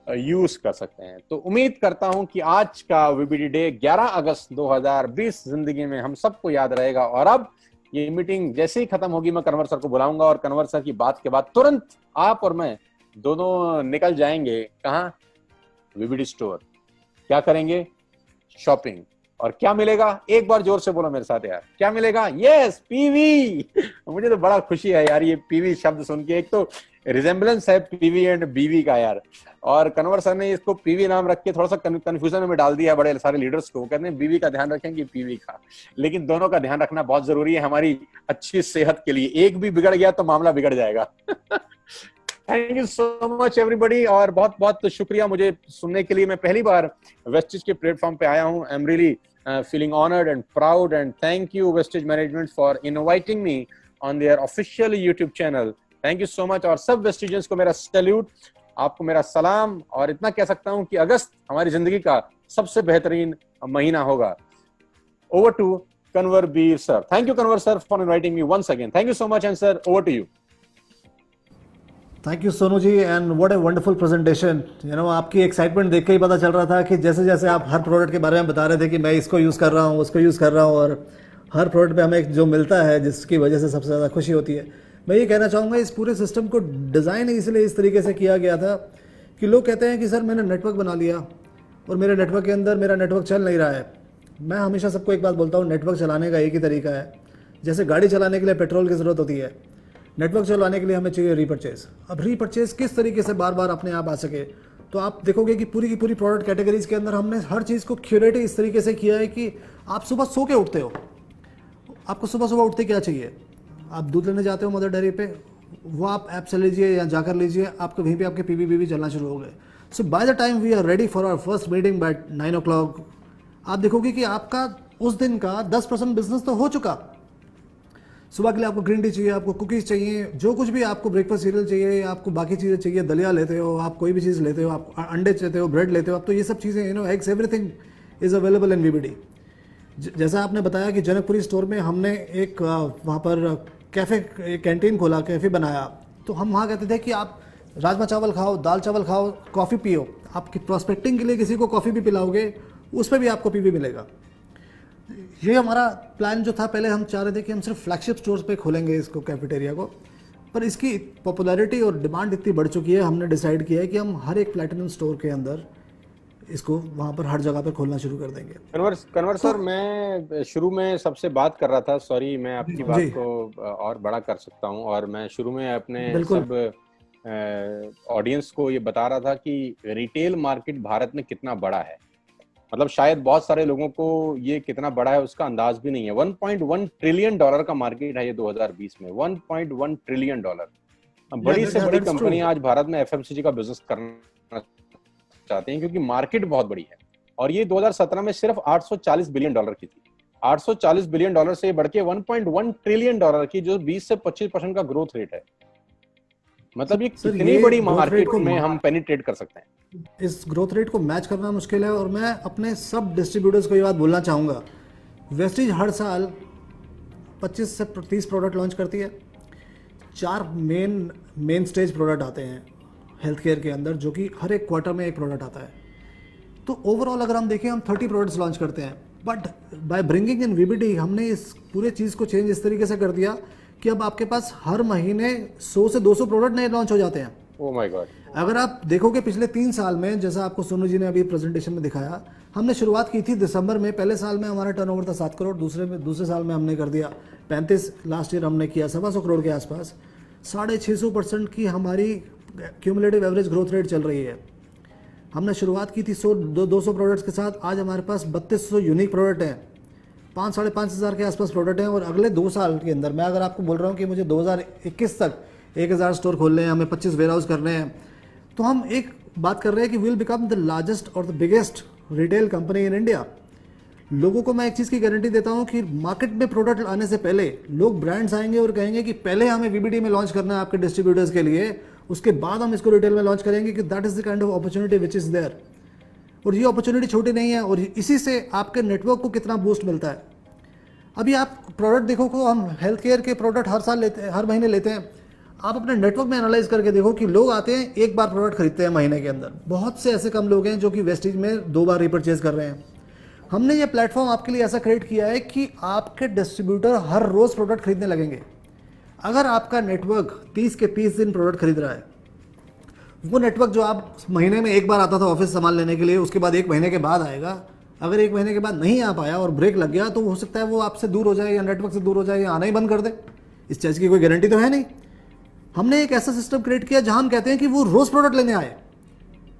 यूज कर सकते हैं। तो उम्मीद करता हूं कि आज का वीबीडी डे 11 अगस्त 2020 जिंदगी में हम सबको याद रहेगा। और अब ये मीटिंग जैसे ही खत्म होगी, मैं कन्वर सर को बुलाऊंगा, और कन्वर सर की बात के बाद तुरंत आप और मैं दोनों निकल जाएंगे। कहां? VBD store. क्या करेंगे? शॉपिंग। और क्या मिलेगा? एक बार जोर से बोलो मेरे साथ यार, क्या मिलेगा? Yes, PV. मुझे तो बड़ा खुशी है यार ये पीवी शब्द सुन के। एक तो रिजेम्बलेंस है पीवी एंड बीवी का यार, और कन्वर सर ने इसको पीवी नाम रख के थोड़ा सा कंफ्यूजन में डाल दिया है बड़े सारे लीडर्स को। कहते हैं बीवी का ध्यान रखेंगे, पीवी का। लेकिन दोनों का ध्यान रखना बहुत जरूरी है हमारी अच्छी सेहत के लिए। एक भी बिगड़ गया तो मामला बिगड़ जाएगा। Thank you so much everybody, और बहुत बहुत शुक्रिया मुझे सुनने के लिए। मैं पहली बार वेस्टेज के प्लेटफॉर्म पे आया हूँ। I am really feeling honored and proud, and thank you Vestige Management for inviting me on their official YouTube channel. Thank you so much। और सब वेस्टिजियंस को मेरा सैल्यूट, आपको मेरा सलाम। और इतना कह सकता हूं कि अगस्त हमारी जिंदगी का सबसे बेहतरीन महीना होगा। Over to Kanwar Veer sir. Thank you Kanwar sir for inviting me once again. Thank you so much, and sir, over to you. Thank you Sonu ji, and what a wonderful presentation. आपकी एक्साइटमेंट देख के ही पता चल रहा था कि जैसे जैसे आप हर प्रोडक्ट के बारे में बता रहे थे कि मैं इसको यूज़ कर रहा हूँ, उसको यूज़ कर रहा हूँ, और हर प्रोडक्ट पे हमें जो मिलता है जिसकी वजह से सबसे ज़्यादा खुशी होती है। मैं ये कहना चाहूँगा, इस पूरे सिस्टम को डिज़ाइन इसलिए इस तरीके से किया गया था कि लोग कहते हैं कि सर मैंने नेटवर्क बना लिया और मेरे नेटवर्क के अंदर मेरा नेटवर्क चल नहीं रहा है। मैं हमेशा सबको एक बात बोलता हूँ, नेटवर्क चलाने का एक ही तरीका है। जैसे गाड़ी चलाने के लिए पेट्रोल की ज़रूरत होती है, नेटवर्क चलाने के लिए हमें चाहिए रीपरचेज। अब रीपरचेज किस तरीके से बार बार अपने आप आ सके, तो आप देखोगे कि पूरी की पूरी प्रोडक्ट कैटेगरीज के अंदर हमने हर चीज़ को क्यूरेट इस तरीके से किया है कि आप सुबह सो के उठते हो, आपको सुबह सुबह उठते क्या चाहिए? आप दूध लेने जाते हो मदर डेयरी पे, वो आप ऐप से लीजिए या जाकर लीजिए, आपको वहीं पे आपके पीवी बीवी चलना शुरू हो गए। So by the time we are ready for our first meeting by 9 o'clock, आप देखोगे कि आपका उस दिन का 10% बिजनेस तो हो चुका। सुबह के लिए आपको ग्रीन टी चाहिए, आपको कुकीज़ चाहिए, जो कुछ भी आपको ब्रेकफास्ट सीरियल चाहिए, आपको बाकी चीज़ें चाहिए, दलिया लेते हो, आप कोई भी चीज़ लेते हो, आप अंडे लेते हो, ब्रेड लेते हो, आप तो ये सब चीज़ें eggs, everything is available in VBD. जैसा आपने बताया कि जनकपुरी स्टोर में हमने एक वहाँ पर कैफ़े, कैंटीन खोला, कैफ़े बनाया, तो हम वहाँ कहते थे कि आप राजमा चावल खाओ, दाल चावल खाओ, कॉफ़ी पियो। आपकी प्रॉस्पेक्टिंग के लिए किसी को कॉफ़ी भी पिलाओगे, उस पर भी आपको पी भी मिलेगा। ये हमारा प्लान जो था, पहले हम चाह रहे थे कि हम सिर्फ फ्लैगशिप स्टोर्स पे खोलेंगे इसको, कैफेटेरिया को, पर इसकी पॉपुलैरिटी और डिमांड इतनी बढ़ चुकी है, हमने डिसाइड किया है कि हम हर एक प्लैटिनम स्टोर के अंदर इसको वहाँ पर हर जगह पे खोलना शुरू कर देंगे। कन्वर सर, मैं शुरू में सबसे बात कर रहा था, सॉरी, मैं आपकी बात को और बड़ा कर सकता हूँ, और मैं शुरू में अपने सब ऑडियंस को ये बता रहा था कि रिटेल मार्केट भारत में कितना बड़ा है। मतलब शायद बहुत सारे लोगों को ये कितना बड़ा है उसका अंदाज भी नहीं है। $1.1 ट्रिलियन का मार्केट है ये 2020 में। $1.1 ट्रिलियन। बड़ी से बड़ी कंपनी आज भारत में एफएमसीजी का बिजनेस करना चाहते हैं क्योंकि मार्केट बहुत बड़ी है। और ये 2017 में सिर्फ $840 बिलियन की थी। $840 बिलियन से बढ़ के $1.1 ट्रिलियन की, जो 20 से 25% का ग्रोथ रेट है। मतलब ये सर, कितनी ये बड़ी growth rate मार्केट को में हम पेनिट्रेट कर सकते हैं। इस ग्रोथ रेट को मैच करना मुश्किल है। और मैं अपने सब डिस्ट्रीब्यूटर्स को ये बात बोलना चाहूँगा, वेस्टीज हर साल 25 से 30 प्रोडक्ट लॉन्च करती है। 4 मेन स्टेज प्रोडक्ट आते हैं हेल्थ केयर के अंदर, जो कि हर एक क्वार्टर में एक प्रोडक्ट आता है। तो ओवरऑल अगर हम देखें, हम 30 प्रोडक्ट्स लॉन्च करते हैं, but by bringing in VBD हमने इस पूरे चीज़ को चेंज इस तरीके से कर दिया कि अब आपके पास हर महीने 100 से 200 प्रोडक्ट नए लॉन्च हो जाते हैं। Oh my God. अगर आप देखोगे पिछले 3 साल में, जैसा आपको सोनू जी ने अभी प्रेजेंटेशन में दिखाया, हमने शुरुआत की थी दिसंबर में। पहले साल में हमारा टर्नओवर था 7 करोड़, दूसरे साल में हमने कर दिया 35, लास्ट ईयर हमने किया 125 करोड़ के आसपास। 650% की हमारी क्यूमुलेटिव एवरेज ग्रोथ रेट चल रही है। हमने शुरुआत की थी 200 प्रोडक्ट्स के साथ, आज हमारे पास 3200 यूनिक प्रोडक्ट हैं, 5-5.5 हज़ार के आसपास प्रोडक्ट हैं। और अगले 2 साल के अंदर, मैं अगर आपको बोल रहा हूँ कि मुझे 2021 तक 1000 स्टोर खोलने हैं, हमें 25 वेयर हाउस करने हैं, तो हम एक बात कर रहे हैं कि विल बिकम द लार्जेस्ट और the biggest retail company in India. लोगों को मैं एक चीज़ की गारंटी देता हूं कि मार्केट में प्रोडक्ट आने से पहले लोग ब्रांड्स आएंगे और कहेंगे कि पहले हमें वीबीडी में लॉन्च करना है आपके डिस्ट्रीब्यूटर्स के लिए, उसके बाद हम इसको रिटेल में लॉन्च करेंगे, कि that is the kind of opportunity which is there. और ये अपॉर्चुनिटी छोटी नहीं है, और इसी से आपके नेटवर्क को कितना बूस्ट मिलता है। अभी आप प्रोडक्ट देखो को, हम हेल्थ केयर के प्रोडक्ट हर साल लेते हैं, हर महीने लेते हैं। आप अपने नेटवर्क में एनालाइज करके देखो कि लोग आते हैं, एक बार प्रोडक्ट खरीदते हैं महीने के अंदर। बहुत से ऐसे कम लोग हैं जो कि वेस्टीज में 2 बार रिपर्चेज कर रहे हैं। हमने ये प्लेटफॉर्म आपके लिए ऐसा क्रिएट किया है कि आपके डिस्ट्रीब्यूटर हर रोज प्रोडक्ट खरीदने लगेंगे। अगर आपका नेटवर्क 30 के 30 दिन प्रोडक्ट खरीद रहा है, वो नेटवर्क जो आप महीने में एक बार आता था ऑफिस सामान लेने के लिए, उसके बाद 1 महीने के बाद आएगा। अगर 1 महीने के बाद नहीं आ पाया और ब्रेक लग गया, तो हो सकता है वो आपसे दूर हो जाए, या नेटवर्क से दूर हो जाए, या आना ही बंद कर दे। इस चीज़ की कोई गारंटी तो है नहीं। हमने एक ऐसा सिस्टम क्रिएट किया जहां हम कहते हैं कि वो रोज प्रोडक्ट लेने आए।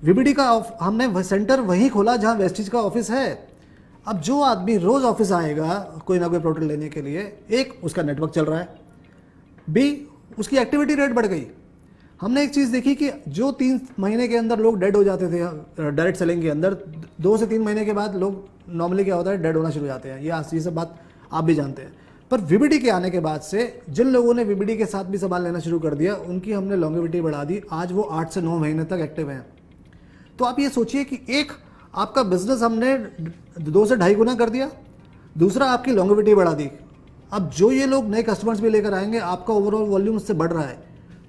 वीबीडी का हमने सेंटर वहीं खोला जहां वेस्टीज का ऑफिस है। अब जो आदमी रोज ऑफिस आएगा कोई ना कोई प्रोडक्ट लेने के लिए, एक उसका नेटवर्क चल रहा है, बी उसकी एक्टिविटी रेट बढ़ गई। हमने एक चीज़ देखी कि जो 3 महीने के अंदर लोग डेड हो जाते थे डायरेक्ट सेलिंग के अंदर, 2 से 3 महीने के बाद लोग नॉर्मली क्या होता है, डेड होना शुरू हो जाते हैं। ये सब बात आप भी जानते हैं। पर वीबीडी के आने के बाद से जिन लोगों ने वीबीडी के साथ भी सामान लेना शुरू कर दिया, उनकी हमने लॉन्गेविटी बढ़ा दी। आज वो 8 से 9 महीने तक एक्टिव हैं। तो आप ये सोचिए कि एक आपका बिजनेस हमने 2 से 2.5 गुना कर दिया, दूसरा आपकी लॉन्गेविटी बढ़ा दी। अब जो ये लोग नए कस्टमर्स भी लेकर आएंगे, आपका ओवरऑल वॉल्यूम उससे बढ़ रहा है।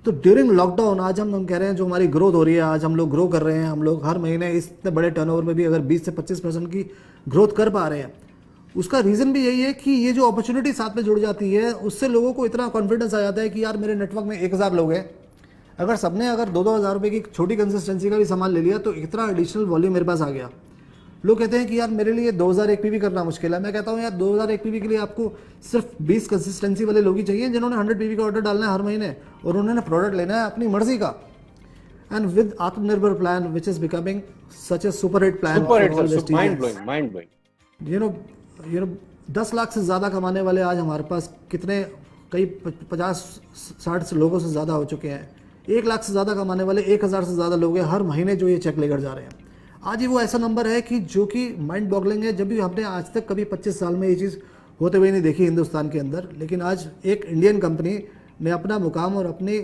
तो ड्यूरिंग लॉकडाउन आज हम कह रहे हैं, जो हमारी ग्रोथ हो रही है, आज हम लोग ग्रो कर रहे हैं। हम लोग हर महीने इतने बड़े टर्नओवर में भी अगर 20 से 25% की ग्रोथ कर पा रहे हैं, उसका रीज़न भी यही है कि ये जो अपॉर्चुनिटी साथ में जुड़ जाती है, उससे लोगों को इतना कॉन्फिडेंस आ जाता है कि यार मेरे नेटवर्क में 1000 लोग हैं, अगर सबने अगर 2-2 हज़ार रुपये की छोटी कंसिस्टेंसी का भी सामान ले लिया, तो इतना एडिशनल वॉल्यूम मेरे पास आ गया। लोग कहते हैं कि यार मेरे लिए 2000 एक पीवी करना मुश्किल है। मैं कहता हूँ यार 2000 एक पीवी के लिए आपको सिर्फ 20 कंसिस्टेंसी वाले लोग ही चाहिए, जिन्होंने 100 पीवी का ऑर्डर डालना है हर महीने, और उन्होंने प्रोडक्ट लेना है अपनी मर्जी का। एंड विद आत्मनिर्भर plan which is becoming such A super hit plan, mind blowing. You know 10 lakh से ज़्यादा कमाने वाले आज हमारे पास कितने, कई 50-60 लोगों से ज़्यादा हो चुके हैं। 1 लाख से ज़्यादा कमाने वाले 1000 से ज़्यादा लोग हैं हर महीने जो ये चेक लेकर जा रहे हैं। आज ही वो ऐसा नंबर है कि जो कि माइंड बॉगलिंग है। जब भी हमने आज तक कभी 25 साल में ये चीज़ होते हुए नहीं देखी हिंदुस्तान के अंदर, लेकिन आज एक इंडियन कंपनी ने अपना मुकाम और अपनी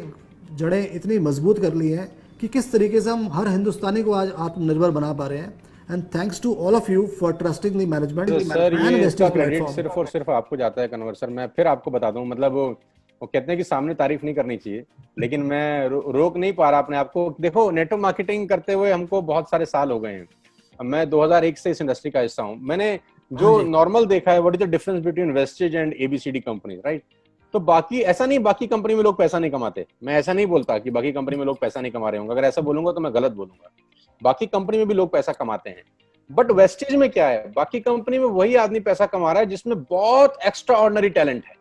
जड़ें इतनी मजबूत कर ली हैं कि किस तरीके से हम हर हिंदुस्तानी को आज आत्मनिर्भर बना पा रहे हैं। And thanks to all of you for trusting the management. Sir ये इसका क्रेडिट सिर्फ और सिर्फ आपको जाता है कन्वर सर। मैं फिर आपको बता दूं, मतलब वो कहते हैं कि सामने तारीफ नहीं करनी चाहिए, लेकिन मैं रोक नहीं पा रहा अपने आप को। देखो, नेटवर्क मार्केटिंग करते हुए हमको बहुत सारे साल हो गए हैं। मैं 2001 से इस इंडस्ट्री का हिस्सा हूं। मैंने जो नॉर्मल देखा है, what is the difference between wastage and ABCD company, right? तो बाकी ऐसा नहीं, बाकी कंपनी में लोग पैसा नहीं कमाते। मैं ऐसा नहीं बोलता कि बाकी कंपनी में लोग पैसा नहीं कमा रहे होंगे। अगर ऐसा बोलूंगा तो मैं गलत बोलूंगा। बाकी कंपनी में भी लोग पैसा कमाते हैं, बट वेस्टेज में क्या है, बाकी कंपनी में वही आदमी पैसा कमा रहा है जिसमें बहुत एक्स्ट्रा ऑर्डिनरी टैलेंट है।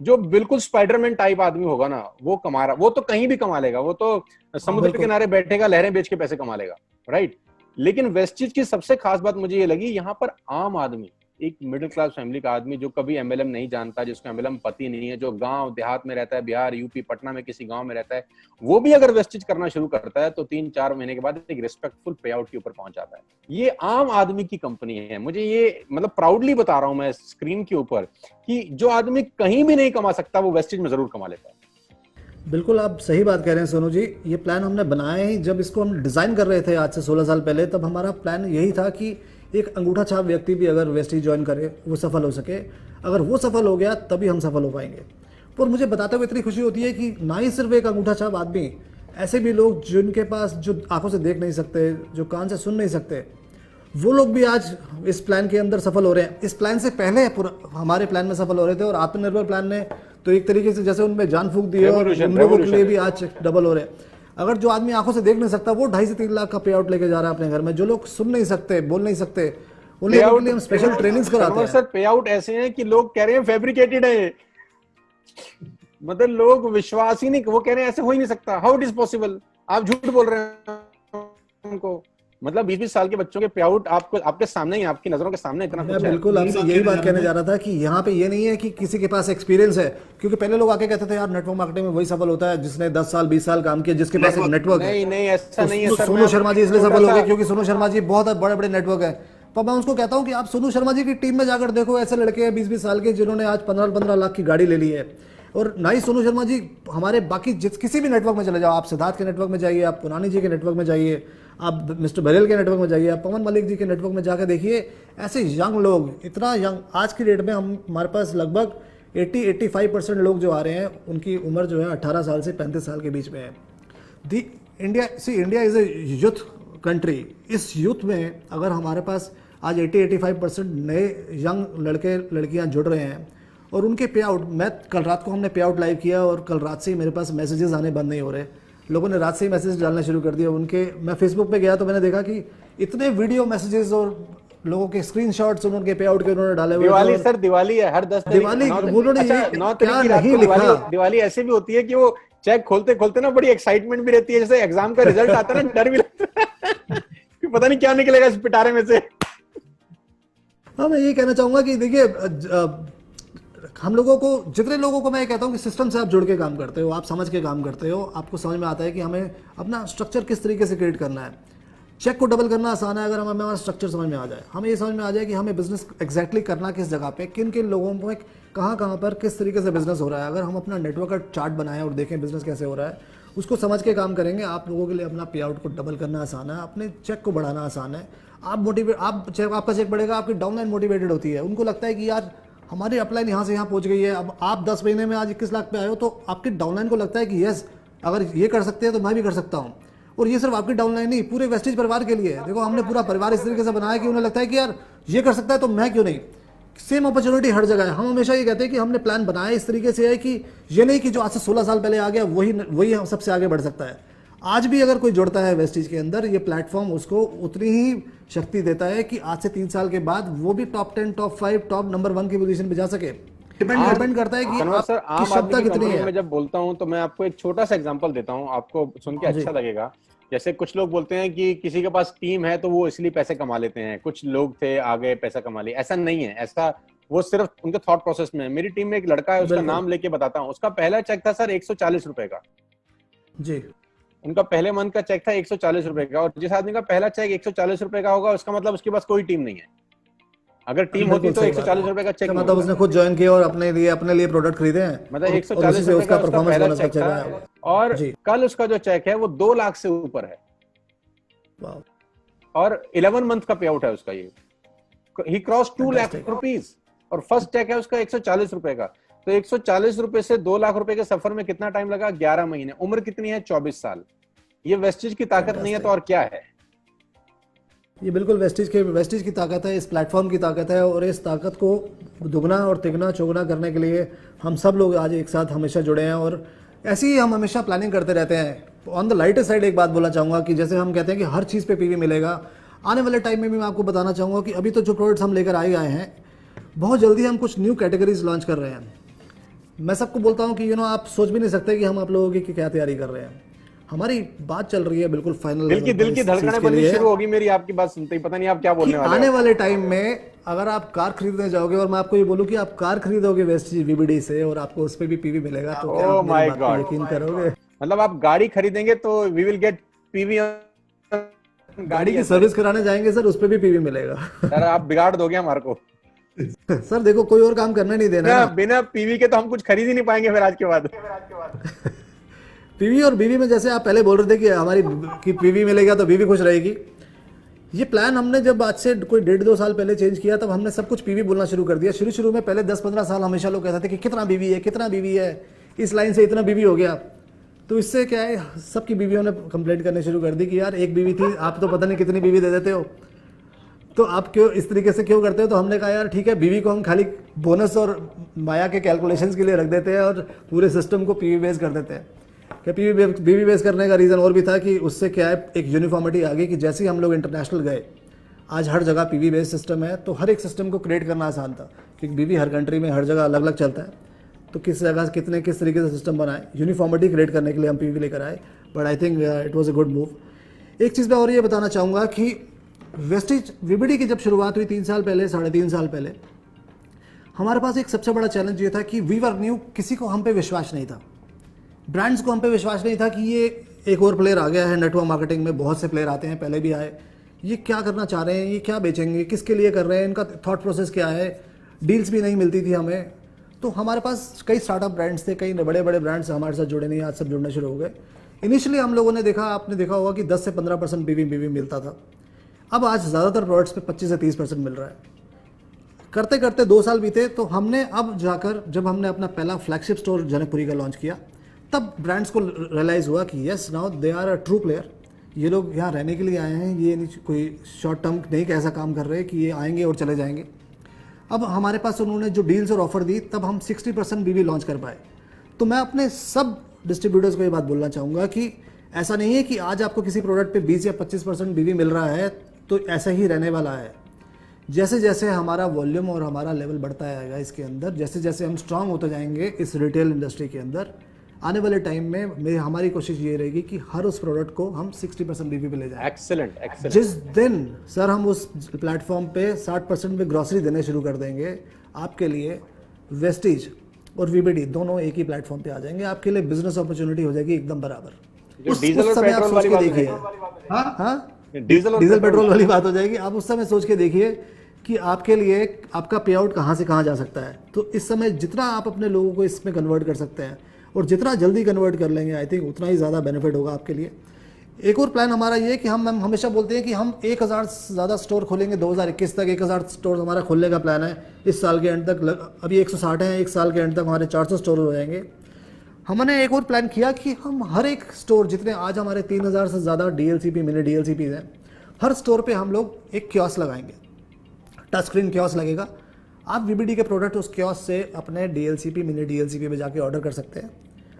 जो बिल्कुल स्पाइडरमैन टाइप आदमी होगा ना, वो कमा रहा, वो तो कहीं भी कमा लेगा, वो तो समुद्र के किनारे बैठेगा, लहरें बेच के पैसे कमा लेगा, राइट? लेकिन वेस्टेज की सबसे खास बात मुझे ये लगी, यहाँ पर आम आदमी, एक मिडिल क्लास फैमिली का आदमी जो कभी एमएलएम नहीं जानता, जिसको एमएलएम पति नहीं है, जो गांव देहात में रहता है, बिहार, यूपी, पटना में किसी गांव में रहता है, वो भी अगर वेस्टेज करना शुरू करता है तो 3-4 महीने के बाद एक रिस्पेक्टफुल पे आउट के ऊपर पहुंच जाता है। ये आम आदमी की कंपनी है। मुझे ये मतलब प्राउडली बता रहा हूं मैं स्क्रीन के ऊपर कि जो आदमी कहीं भी नहीं कमा सकता वो वेस्टेज में जरूर कमा लेता है। बिल्कुल आप सही बात कह रहे हैं सोनू जी। ये प्लान हमने बनाया ही जब इसको हम डिज़ाइन कर रहे थे आज से 16 साल पहले, तब हमारा प्लान यही था कि एक अंगूठा छाप व्यक्ति भी अगर वेस्टीज ज्वाइन करे वो सफल हो सके। अगर वो सफल हो गया तभी हम सफल हो पाएंगे। पर मुझे बताते हुए इतनी खुशी होती है कि ना ही सिर्फ एक अंगूठा छाप आदमी, ऐसे भी लोग जिनके पास, जो आंखों से देख नहीं सकते, जो कान से सुन नहीं सकते, वो लोग भी आज इस प्लान के अंदर सफल हो रहे हैं। इस प्लान से पहले हमारे प्लान में सफल हो रहे थे, और आत्मनिर्भर प्लान ने तो एक तरीके से जैसे उनमें जान फूंक दी है, और उन लोगों के लिए भी आज डबल हो रहे हैं। अगर जो आदमी आंखों से देख नहीं सकता वो 2.5 से 3 लाख का पे आउट लेके जा रहा है अपने घर में। जो लोग सुन नहीं सकते, बोल नहीं सकते, उन लोगों के लिए हम स्पेशल ट्रेनिंग्स कराते हैं। सर पे आउट ऐसे हैं कि लोग कह रहे हैं फैब्रिकेटेड है, मतलब लोग विश्वास ही नहीं, वो कह रहे हैं ऐसे हो ही नहीं सकता, हाउ इट इज पॉसिबल, आप झूठ बोल रहे हैं उनको। मतलब 20-20 साल के बच्चों के पे आउट आपको, आपके सामने ही, आपकी नजरों के सामने इतना मैं बिल्कुल आपसे यही बात कहने जा रहा था कि यहाँ पे ये नहीं है कि किसी के पास एक्सपीरियंस है, क्योंकि पहले लोग आके कहते थे यार नेटवर्क मार्केटिंग में वही सफल होता है जिसने 10 साल 20 साल काम किया, जिसके पास एक नेटवर्क है। नहीं ऐसा नहीं है सर। सोनू शर्मा जी इसलिए सफल हो गए क्योंकि सोनू शर्मा जी बहुत बड़े बड़े नेटवर्क है। पर मैं उसको कहता हूँ कि आप सोनू शर्मा जी की टीम में जाकर देखो, ऐसे लड़के हैं 20-20 साल के जिन्होंने आज 15-15 लाख की गाड़ी ले ली है। और ना ही सोनू शर्मा जी, हमारे बाकी किसी भी नेटवर्क में चले जाओ, आप सिद्धार्थ के नेटवर्क में जाइए, आप पुरानी जी के नेटवर्क में जाइए, आप मिस्टर बरेल के नेटवर्क में जाइए, आप पवन मलिक जी के नेटवर्क में जाकर देखिए, ऐसे यंग लोग, इतना यंग आज की डेट में हमारे पास लगभग 80-85% लोग जो आ रहे हैं उनकी उम्र जो है 18 साल से 35 साल के बीच में है। India is a youth country. इस यूथ में अगर हमारे पास आज 80-85% नए यंग लड़के लड़कियां जुड़ रहे हैं, और उनके पे आउट, मैं कल रात को हमने पे आउट लाइव किया और कल रात से ही मेरे पास मैसेजेस आने बंद नहीं हो रहे। लोगों ने रात से ही मैसेज डालना शुरू कर दिया उनके। मैं फेसबुक पे गया तो मैंने देखा कि इतने वीडियो मैसेजेस और लोगों के स्क्रीनशॉट्स उनके पे आउट के उन्होंने डाले हुए। दिवाली सर, दिवाली है हर 10 दिवाली, उन्होंने क्या नहीं लिखा। दिवाली ऐसे भी होती है कि वो चेक खोलते खोलते ना बड़ी एक्साइटमेंट भी रहती है, जैसे एग्जाम का रिजल्ट आता है ना, डर भी लगता है कि पता नहीं क्या निकलेगा इस पिटारे में से। हाँ, मैं ये कहना चाहूंगा कि देखिए, हम लोगों को, जितने लोगों को मैं कहता हूँ कि सिस्टम से आप जुड़ के काम करते हो, आप समझ के काम करते हो, आपको समझ में आता है कि हमें अपना स्ट्रक्चर किस तरीके से क्रिएट करना है। चेक को डबल करना आसान है अगर हमें हमारा स्ट्रक्चर समझ में आ जाए, हमें ये समझ में आ जाए कि हमें बिजनेस एग्जैक्टली करना किस जगह पे, किन किन लोगों में, कहाँ पर किस तरीके से बिजनेस हो रहा है। अगर हम अपना नेटवर्क का चार्ट बनाएं और देखें बिजनेस कैसे हो रहा है, उसको समझ के काम करेंगे, आप लोगों के लिए अपना पे आउट को डबल करना आसान है, अपने चेक को बढ़ाना आसान है। आपका चेक बढ़ेगा, आपकी डाउनलाइन मोटिवेटेड होती है, उनको लगता है कि यार हमारी अपलाइन यहाँ से यहाँ पहुँच गई है। अब आप 10 महीने में आज 21 लाख पे आए हो, तो आपकी डाउनलाइन को लगता है कि यस, अगर ये कर सकते हैं तो मैं भी कर सकता हूँ। और ये सिर्फ आपकी डाउनलाइन नहीं, पूरे वेस्टेज परिवार के लिए। देखो, हमने पूरा परिवार इस तरीके से बनाया कि उन्हें लगता है कि यार ये कर सकता है तो मैं क्यों नहीं। सेम अपॉर्चुनिटी हर जगह है। हम हमेशा ये कहते हैं कि हमने प्लान बनाया इस तरीके से है कि ये नहीं कि जो आज से 16 साल पहले आ गया वही सबसे आगे बढ़ सकता है। आज भी अगर कोई जुड़ता है वेस्टीज के अंदर, ये प्लेटफॉर्म उसको उतनी ही शक्ति देता है कि आज से 3 साल के बाद वो भी टॉप 10, टॉप 5, टॉप नंबर 1 की पोजीशन पे जा सके। डिपेंड करता है कि आपकी क्षमता कितनी है। मैं जब बोलता हूं तो मैं आपको एक छोटा सा एग्जांपल देता हूं, आपको सुन के अच्छा लगेगा। जैसे कुछ लोग बोलते हैं कि किसी के पास टीम है तो वो इसलिए पैसे कमा लेते हैं, कुछ लोग थे आ गए पैसा कमा लिया। ऐसा नहीं है, ऐसा वो सिर्फ उनके थॉट प्रोसेस में है। मेरी टीम में एक लड़का है, उसका नाम लेके बताता हूँ। उसका पहला चेक था सर 140 रुपए का जी। उनका पहले मंथ का चेक था 140 रुपए का। और जिस आदमी का पहला चेक 140 रुपए का होगा, उसका मतलब उसके पास कोई टीम नहीं है। अगर टीम होती तो 140 रुपए का चेक, मतलब उसने खुद ज्वाइन किया और अपने लिए प्रोडक्ट खरीदे हैं, मतलब 140 रुपए का उसका पहला चेक था। और कल उसका जो चेक है वो 2 लाख से ऊपर है, और 11 मंथ का पे आउट है उसका। ये ही क्रॉस 2 लाख रुपीज, और फर्स्ट चेक है उसका 140 रुपए का। तो 140 रुपए से 2 लाख रुपए के सफर में कितना टाइम लगा? 11 महीने। उम्र कितनी है? 24 साल। ये वेस्टेज की ताकत नहीं है तो और क्या है? ये बिल्कुल वेस्टेज की ताकत है, इस प्लेटफॉर्म की ताकत है। और इस ताकत को दुगना और तिगना चौगुना करने के लिए हम सब लोग आज एक साथ हमेशा जुड़े हैं, और ऐसी ही हम हमेशा प्लानिंग करते रहते हैं। ऑन द लाइटर साइड एक बात बोलना चाहूँगा कि जैसे हम कहते हैं कि हर चीज़ पे पीवी मिलेगा, आने वाले टाइम में भी मैं आपको बताना चाहूँगा कि अभी तो जो प्रोडक्ट्स हम लेकर आए हैं, बहुत जल्दी हम कुछ न्यू कैटेगरीज लॉन्च कर रहे हैं। मैं सबको बोलता हूँ कि आप सोच भी नहीं सकते कि हम आप लोगों की क्या तैयारी कर रहे हैं। हमारी बात चल रही है बिल्कुल फाइनल, दिल की धड़कनें बननी शुरू होगी मेरी आपकी बात सुनते ही। पता नहीं आप क्या बोलने वाले हैं। आने वाले टाइम में अगर आप कार खरीदने जाओगे और मैं आपको ये बोलूं कि आप कार खरीदोगे वेस्टेज वीबीडी से और आपको उस पे भी पीवी मिलेगा, तो क्या आप मेरी बात पर यकीन करोगे? मतलब आप गाड़ी खरीदेंगे तो वी विल गेट पीवी। गाड़ी की सर्विस कराने जाएंगे सर, उस पे भी पीवी मिलेगा। सर आप बिगाड़ दोगे हमारे को। सर देखो, कोई और काम करने नहीं देना। बिना पीवी के तो हम कुछ खरीद ही नहीं पाएंगे फिर आज के बाद। पीवी और बीवी में जैसे आप पहले बोल रहे थे कि हमारी कि पीवी मिलेगा तो बीवी खुश रहेगी, ये प्लान हमने जब आज से कोई 1.5-2 साल पहले चेंज किया तब हमने सब कुछ पीवी बोलना शुरू कर दिया। शुरू में पहले 10-15 साल हमेशा लोग कहते थे कि कितना बीवी है, कितना बीवी है, इस लाइन से इतना बीवी हो गया। तो इससे क्या है, सबकी बीवियों ने कंप्लेंट करने शुरू कर दी कि यार एक बीवी थी, आप तो पता नहीं कितनी बीवी दे देते हो, तो आप क्यों इस तरीके से क्यों करते हो। तो हमने कहा यार ठीक है, बीवी को हम खाली बोनस और माया के कैलकुलेशंस के लिए रख देते हैं और पूरे सिस्टम को पीवी बेस कर देते हैं। क्या बीवी बेस करने का रीज़न और भी था कि उससे क्या है, एक यूनिफॉर्मिटी आ गई कि जैसे ही हम लोग इंटरनेशनल गए, आज हर जगह पीवी बेस सिस्टम है, तो हर एक सिस्टम को क्रिएट करना आसान था क्योंकि बीवी हर कंट्री में हर जगह अलग अलग चलता है। तो किस जगह किस तरीके से सिस्टम बनाए, यूनिफॉर्मिटी क्रिएट करने के लिए हम पीवी लेकर आए। But I think it was a good move. एक चीज़ मैं और ये बताना चाहूँगा कि वेस्टेज वीबीडी की जब शुरुआत हुई 3 साल पहले, 3.5 साल पहले, हमारे पास एक सबसे बड़ा चैलेंज ये था कि वी वर न्यू, किसी को हम पे विश्वास नहीं था, ब्रांड्स को हम पे विश्वास नहीं था कि ये एक और प्लेयर आ गया है नेटवर्क मार्केटिंग में, बहुत से प्लेयर आते हैं, पहले भी आए, ये क्या करना चाह रहे हैं, ये क्या बेचेंगे, किसके लिए कर रहे हैं, इनका थॉट प्रोसेस क्या है। डील्स भी नहीं मिलती थी हमें। तो हमारे पास कई स्टार्टअप ब्रांड्स थे, कई बड़े बड़े ब्रांड्स हमारे साथ जुड़े नहीं, आज सब जुड़ने शुरू हो गए। इनिशियली हम लोगों ने देखा, आपने देखा होगा कि 10 से 15% बीवी मिलता था। अब आज ज़्यादातर प्रोडक्ट्स पे 25 से 30% मिल रहा है। करते करते 2 साल बीते, तो हमने अब जाकर जब हमने अपना पहला फ्लैगशिप स्टोर जनकपुरी का लॉन्च किया, तब ब्रांड्स को रियलाइज़ हुआ कि yes now they are a true player. ये लोग यहाँ रहने के लिए आए हैं, ये नहीं कोई शॉर्ट टर्म नहीं का ऐसा काम कर रहे हैं कि ये आएंगे और चले जाएंगे। अब हमारे पास उन्होंने जो डील्स और ऑफर दी, तब हम 60% बीवी लॉन्च कर पाए। तो मैं अपने सब डिस्ट्रीब्यूटर्स को ये बात बोलना चाहूँगा कि ऐसा नहीं है कि आज आपको किसी प्रोडक्ट पे 20 या 25% बीवी मिल रहा है तो ऐसा ही रहने वाला है। जैसे जैसे हमारा वॉल्यूम और हमारा लेवल बढ़ता जाएगा इसके अंदर, जैसे जैसे हम स्ट्रांग होते जाएंगे इस रिटेल इंडस्ट्री के अंदर, आने वाले टाइम में हमारी कोशिश ये रहेगी कि हर उस प्रोडक्ट को हम 60% बीवी पे ले जाएं। एक्सेलेंट। जिस दिन सर हम उस प्लेटफॉर्म पे 60% पे ग्रॉसरी देने शुरू कर देंगे, आपके लिए वेस्टीज और वीबीडी दोनों एक ही प्लेटफॉर्म पे आ जाएंगे, आपके लिए बिजनेस अपॉर्चुनिटी हो जाएगी एकदम बराबर। उस समय आप सोच के देखिए, हाँ डीजल पेट्रोल वाली बात हो जाएगी। आप उस समय सोच के देखिए कि आपके लिए आपका पे आउट कहाँ से कहाँ जा सकता है। तो इस समय जितना आप अपने लोगों को इसमें कन्वर्ट कर सकते हैं और जितना जल्दी कन्वर्ट कर लेंगे, आई थिंक उतना ही ज़्यादा बेनिफिट होगा आपके लिए। एक और प्लान हमारा ये है कि हम हमेशा बोलते हैं कि हम 1000 से ज़्यादा स्टोर खोलेंगे 2021 तक। 1000 स्टोर हमारा खोलने का प्लान है इस साल के एंड तक। अभी 160 हैं, एक साल के एंड तक हमारे 400 स्टोर हो जाएंगे। हमने एक और प्लान किया कि हम हर एक स्टोर, जितने आज हमारे 3000 से ज़्यादा डीएलसीपी मिनी डीएलसीपीज हैं, हर स्टोर पे हम लोग एक कियोस्क लगाएंगे, टच स्क्रीन कियोस्क लगेगा। आप वीबीडी के प्रोडक्ट उस कियोस्क से अपने डीएलसीपी मिनी डीएलसीपी पे जाके ऑर्डर कर सकते हैं।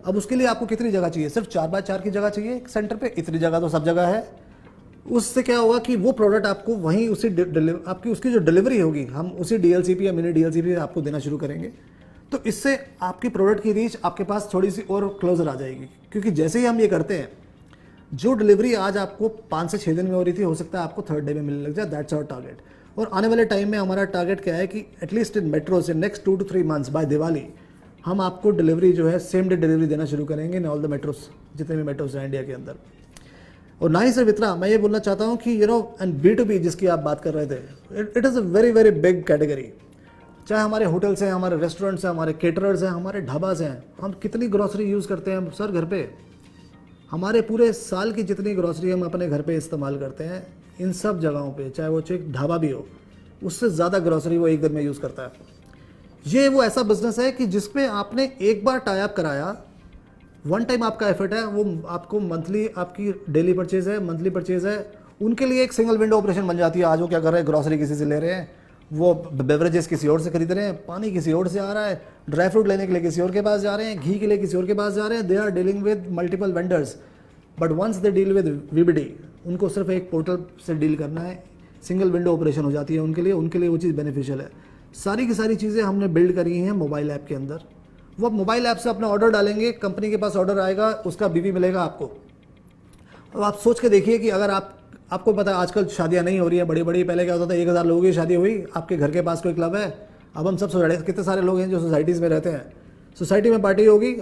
अब उसके लिए आपको कितनी जगह चाहिए? सिर्फ 4x4 की जगह चाहिए एक सेंटर पे। इतनी जगह तो सब जगह है। उससे क्या होगा कि वो प्रोडक्ट आपको वहीं उसी आपकी उसकी जो डिलीवरी होगी, हम उसी डीएलसीपी या मिनी डीएलसीपी आपको देना शुरू करेंगे। तो इससे आपकी प्रोडक्ट की रीच आपके पास थोड़ी सी और क्लोजर आ जाएगी, क्योंकि जैसे ही हम ये करते हैं, जो डिलीवरी आज आपको 5 से 6 दिन में हो रही थी, हो सकता है आपको 3rd डे में मिलने लग जाए। That's our target. और आने वाले टाइम में हमारा टारगेट क्या है कि एटलीस्ट इन मेट्रो से next 2 to 3 months by Diwali हम आपको डिलीवरी जो है सेम डे डिलीवरी देना शुरू करेंगे इन ऑल द मेट्रोस, जितने भी मेट्रोस हैं इंडिया के अंदर। और ना ही सिर्फ इतना, मैं ये बोलना चाहता हूँ कि एंड B2B जिसकी आप बात कर रहे थे, it is a very very big category. चाहे हमारे होटल्स हैं, हमारे रेस्टोरेंट्स हैं, हमारे केटरर्स हैं, हमारे ढाबाज हैं, हम कितनी ग्रॉसरी यूज़ करते हैं सर घर पे। हमारे पूरे साल की जितनी ग्रॉसरी हम अपने घर पे इस्तेमाल करते हैं, इन सब जगहों पे, चाहे वो एक ढाबा भी हो, उससे ज़्यादा ग्रॉसरी वो एक दिन में यूज़ करता है। ये वो ऐसा बिजनेस है कि जिसमें आपने एक बार टाई अप कराया, वन टाइम आपका एफर्ट है, वो आपको मंथली, आपकी डेली परचेज है, मंथली परचेज है, उनके लिए एक सिंगल विंडो ऑपरेशन बन जाती है। आज वो क्या कर रहे हैं, ग्रॉसरी किसी से ले रहे हैं, वो बेवरेजेस किसी और से खरीद रहे हैं, पानी किसी और से आ रहा है, ड्राई फ्रूट लेने के लिए किसी और के पास जा रहे हैं, घी के लिए किसी और के पास जा रहे हैं। They are dealing with multiple vendors, but once they deal with VBD, उनको सिर्फ एक पोर्टल से डील करना है, सिंगल विंडो ऑपरेशन हो जाती है उनके लिए वो चीज़ बेनिफिशियल है। सारी की सारी चीज़ें हमने बिल्ड करी हैं मोबाइल ऐप के अंदर। वो मोबाइल ऐप से अपना ऑर्डर डालेंगे, कंपनी के पास ऑर्डर आएगा, उसका बीवी मिलेगा आपको। अब आप सोच के देखिए कि अगर आपको पता है आजकल शादियां नहीं हो रही है बड़ी बड़ी, पहले क्या होता था 1000 लोगों की शादी हुई, आपके घर के पास कोई क्लब है, अब हम सब सोसाइटी, कितने सारे लोग हैं जो सोसाइटीज़ में रहते हैं, सोसाइटी में पार्टी होगी,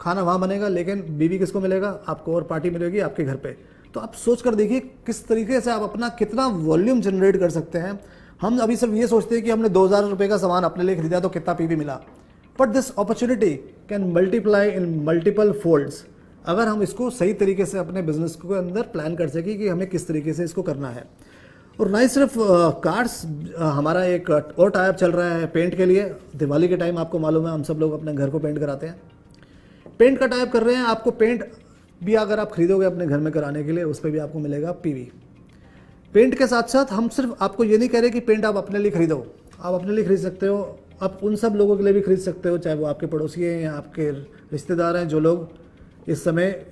खाना वहाँ बनेगा, लेकिन बीवी किसको मिलेगा? आपको, और पार्टी मिलेगी आपके घर पे। तो आप सोच कर देखिए किस तरीके से आप अपना कितना वॉल्यूम जनरेट कर सकते हैं। हम अभी सिर्फ ये सोचते हैं कि हमने 2000 रुपये का सामान अपने लिए खरीदा तो कितना पीवी मिला, but this opportunity can multiply in multiple folds. अगर हम इसको सही तरीके से अपने बिजनेस के अंदर प्लान कर सकें कि हमें किस तरीके से इसको करना है। और ना ही सिर्फ कार्स, हमारा एक और टाइप चल रहा है पेंट के लिए। दिवाली के टाइम आपको मालूम है हम सब लोग अपने घर को पेंट कराते हैं, पेंट का टाइप कर रहे हैं। आपको पेंट भी अगर आप खरीदोगे अपने घर में कराने के लिए, उस पर भी आपको मिलेगा पीवी। पेंट के साथ साथ हम सिर्फ आपको ये नहीं कह रहे कि पेंट आप अपने लिए खरीदो, आप अपने लिए खरीद सकते हो, आप उन सब लोगों के लिए भी खरीद सकते हो, चाहे वो आपके पड़ोसी हैं या आपके रिश्तेदार हैं, जो लोग इस समय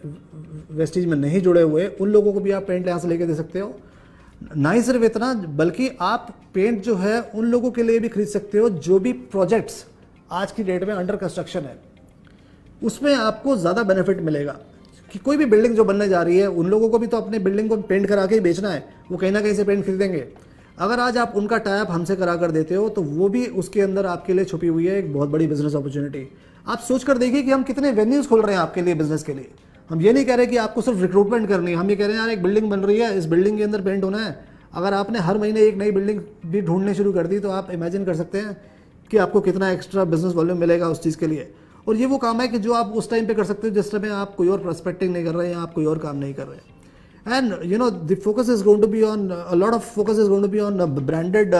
वेस्टीज में नहीं जुड़े हुए, उन लोगों को भी आप पेंट यहाँ से लेके दे सकते हो। ना ही सिर्फ इतना, बल्कि आप पेंट जो है उन लोगों के लिए भी खरीद सकते हो जो भी प्रोजेक्ट्स आज की डेट में अंडर कंस्ट्रक्शन है, उसमें आपको ज़्यादा बेनिफिट मिलेगा। कि कोई भी बिल्डिंग जो बनने जा रही है, उन लोगों को भी तो अपने बिल्डिंग को पेंट करा के ही बेचना है, वो कहीं ना कहीं से पेंट खरीदेंगे। अगर आज आप उनका टाइप हमसे करा कर देते हो, तो वो भी उसके अंदर आपके लिए छुपी हुई है एक बहुत बड़ी बिजनेस अपॉर्चुनिटी। आप सोच कर देखिए कि हम कितने वेन्यूज़ खोल रहे हैं आपके लिए, बिजनेस के लिए। हम ये नहीं कह रहे कि आपको सिर्फ रिक्रूटमेंट करनी है, हम ये कह रहे हैं यार एक बिल्डिंग बन रही है, इस बिल्डिंग के अंदर पेंट होना है। अगर आपने हर महीने एक नई बिल्डिंग भी ढूंढने शुरू कर दी, तो आप इमेजिन कर सकते हैं कि आपको कितना एक्स्ट्रा बिजनेस वॉल्यूम मिलेगा उस चीज़ के लिए। और ये वो काम है कि जो आप उस टाइम पे कर सकते हो जिस टाइम आप कोई और प्रोस्पेक्टिंग नहीं कर रहे हैं, आप कोई और काम नहीं कर रहे हैं। And you know, the focus is going to be on, a lot of focus is going to be on branded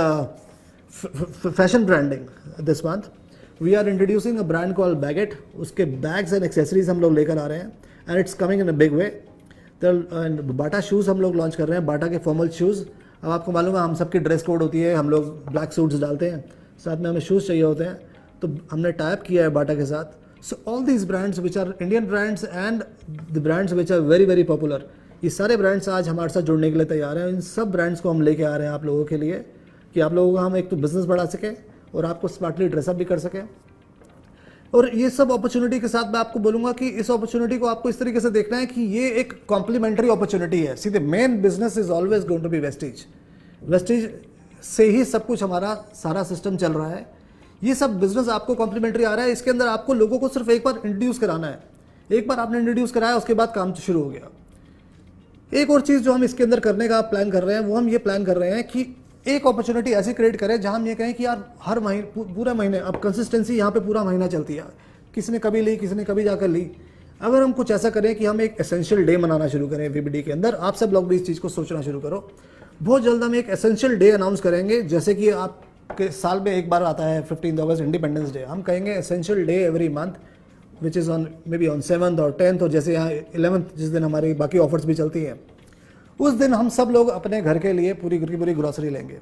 fashion branding this month. We are introducing a brand called Baguette. उसके bags and accessories हम लोग लेकर आ रहे हैं, and it's coming in a big way. And Bata shoes हम लोग launch कर रहे हैं, बाटा के फॉर्मल शूज़। अब आपको मालूम है हम सबकी ड्रेस कोड होती है, हम लोग ब्लैक सूट्स डालते हैं, साथ में हमें शूज़ चाहिए होते हैं, तो हमने टाइप किया है बाटा के साथ। So all these brands which are Indian brands and the brands which are very very popular, ये सारे ब्रांड्स आज हमारे साथ जुड़ने के लिए तैयार हैं। इन सब ब्रांड्स को हम लेके आ रहे हैं आप लोगों के लिए, कि आप लोगों का हम एक तो बिजनेस बढ़ा सकें और आपको स्मार्टली ड्रेसअप भी कर सकें। और ये सब अपॉर्चुनिटी के साथ मैं आपको बोलूँगा कि इस अपॉर्चुनिटी को आपको इस तरीके से देखना है कि ये एक कॉम्प्लीमेंट्री अपॉर्चुनिटी है। सीधे main business is always going to be Vestige. Vestige से ही सब कुछ हमारा सारा सिस्टम चल रहा है। ये सब बिजनेस आपको कॉम्प्लीमेंट्री आ रहा है। इसके अंदर आपको लोगों को सिर्फ एक बार इंट्रोड्यूस कराना है। एक बार आपने इंट्रोड्यूस कराया, उसके बाद काम शुरू हो गया। एक और चीज़ जो हम इसके अंदर करने का प्लान कर रहे हैं, वो हम ये प्लान कर रहे हैं कि एक अपॉर्चुनिटी ऐसी क्रिएट करें जहां हम ये कहें कि यार हर महीने, पूरा महीने, अब कंसिस्टेंसी यहाँ पे पूरा महीना चलती है। किसी ने कभी ली, किसी ने कभी जाकर ली। अगर हम कुछ ऐसा करें कि हम एक एसेंशियल डे मनाना शुरू करें वीबीडी के अंदर, आप सब लोग भी इस चीज़ को सोचना शुरू करो। बहुत जल्द हम एक एसेंशियल डे अनाउंस करेंगे, जैसे कि आपके साल में एक बार आता है 15 अगस्त इंडिपेंडेंस डे। हम कहेंगे essential day every month, which is on may be on 7th और 10th, और जैसे यहाँ 11th जिस दिन हमारी बाकी ऑफर्स भी चलती हैं, उस दिन हम सब लोग अपने घर के लिए पूरी की पूरी ग्रॉसरी लेंगे।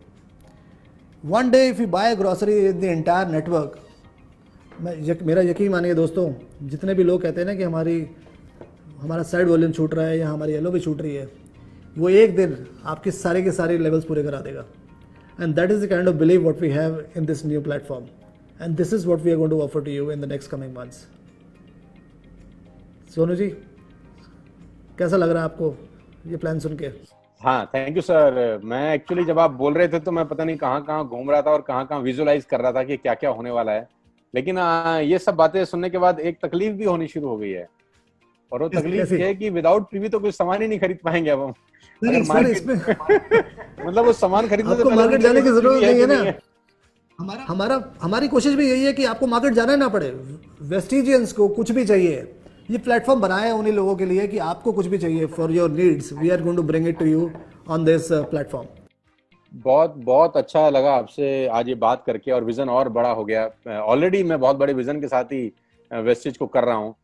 One day if you buy grocery in the entire network, मेरा यकीन मानिए दोस्तों, जितने भी लोग कहते हैं ना कि हमारा साइड वॉल्यूम छूट रहा है या हमारी येलो भी छूट रही है, वो एक दिन आपके सारे के सारे लेवल्स पूरे करा देगा। And that is the kind of believe what we have in this new platform, and this is what we are going to offer to you in the next coming months. Sonu ji, कैसा लग रहा है आपको ये plan सुन के? हाँ, thank you sir. मैं actually जब आप बोल रहे थे तो मैं पता नहीं कहाँ कहाँ घूम रहा था और कहाँ कहाँ विजुअलाइज कर रहा था कि क्या क्या होने वाला है। लेकिन ये सब बातें सुनने के बाद एक तकलीफ भी होनी शुरू हो गई है, और वो तकलीफ ये है कि विदाउट पीवी तो कोई सामान ही नहीं खरीद पाएंगे अब हम। अगर मार्केट मतलब वो सामान खरीदने से पहले मार्केट जाने की जरूरत नहीं है ना। हमारी कोशिश भी यही है कि आपको मार्केट जाना ना पड़े। वेस्टिजियंस को कुछ भी चाहिए, ये प्लेटफॉर्म बनाया है उन्हीं लोगों के लिए कि आपको कुछ भी चाहिए for your needs, we are going to bring it to you on this platform. बहुत बहुत अच्छा लगा आपसे आज ये बात करके, और विजन और बड़ा हो गया। ऑलरेडी मैं बहुत बड़े विजन के साथ ही वेस्टिज को कर रहा हूँ,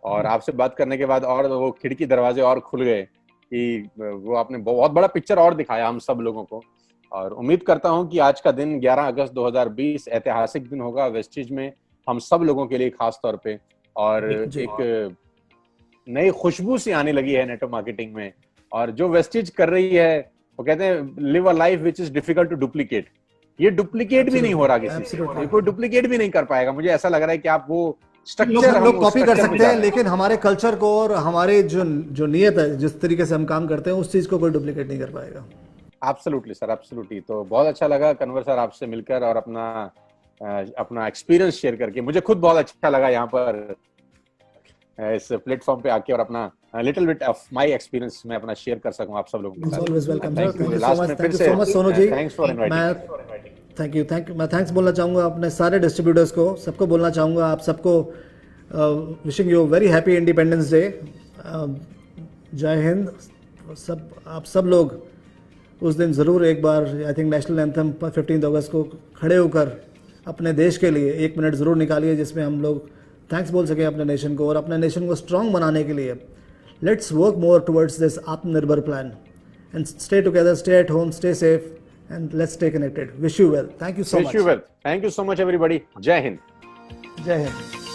और आपसे बात करने के बाद और वो खिड़की दरवाजे और खुल गए कि वो आपने बहुत बड़ा पिक्चर और दिखाया हम सब लोगों को। और उम्मीद करता हूँ कि आज का दिन 11 अगस्त 2020 ऐतिहासिक दिन होगा वेस्टिज में हम सब लोगों के लिए खास तौर पे। और एक नई खुशबू सी आने लगी है नेटवर्क मार्केटिंग में, और जो वेस्टिज कर रही है वो कहते हैं live a life which is difficult to duplicate. ये डुप्लीकेट भी नहीं हो रहा किसी से, कोई डुप्लीकेट भी नहीं कर पाएगा। मुझे ऐसा लग रहा है कि आप वो स्ट्रक्चर हम लोग कॉपी कर सकते हैं, लेकिन हमारे कल्चर को और हमारे जो नियत है, जिस तरीके से हम काम करते हैं, उस चीज को कोई डुप्लीकेट नहीं कर पाएगा। Absolutely sir, absolutely. तो बहुत अच्छा लगा कन्वर सर आपसे मिलकर और अपना एक्सपीरियंस शेयर करके। मुझे खुद बहुत अच्छा लगा यहाँ पर इस प्लेटफॉर्म पे आके, और अपना little bit of my experience मैं अपना शेयर कर सकूं आप सब लोगों के साथ। Always welcome sir. Thank you so much Sonu ji. Thanks for inviting. Thank you. मैं थैंक्स बोलना चाहूँगा अपने सारे डिस्ट्रीब्यूटर्स को, सबको बोलना चाहूँगा आप सबको wishing you very happy independence day. जय हिंद। सब आप सब लोग उस दिन ज़रूर एक बार आई थिंक नेशनल एंथम 15 अगस्त को खड़े होकर अपने देश के लिए 1 मिनट ज़रूर निकालिए, जिसमें हम लोग थैंक्स बोल सकें अपने नेशन को और अपने नेशन को स्ट्रॉन्ग बनाने के लिए। Let's work more towards this Atmanirbhar plan and stay together, stay at home, stay safe and let's stay connected. Wish you well. Thank you so much. Wish you well. Thank you so much everybody. जय हिंद। जय हिंद।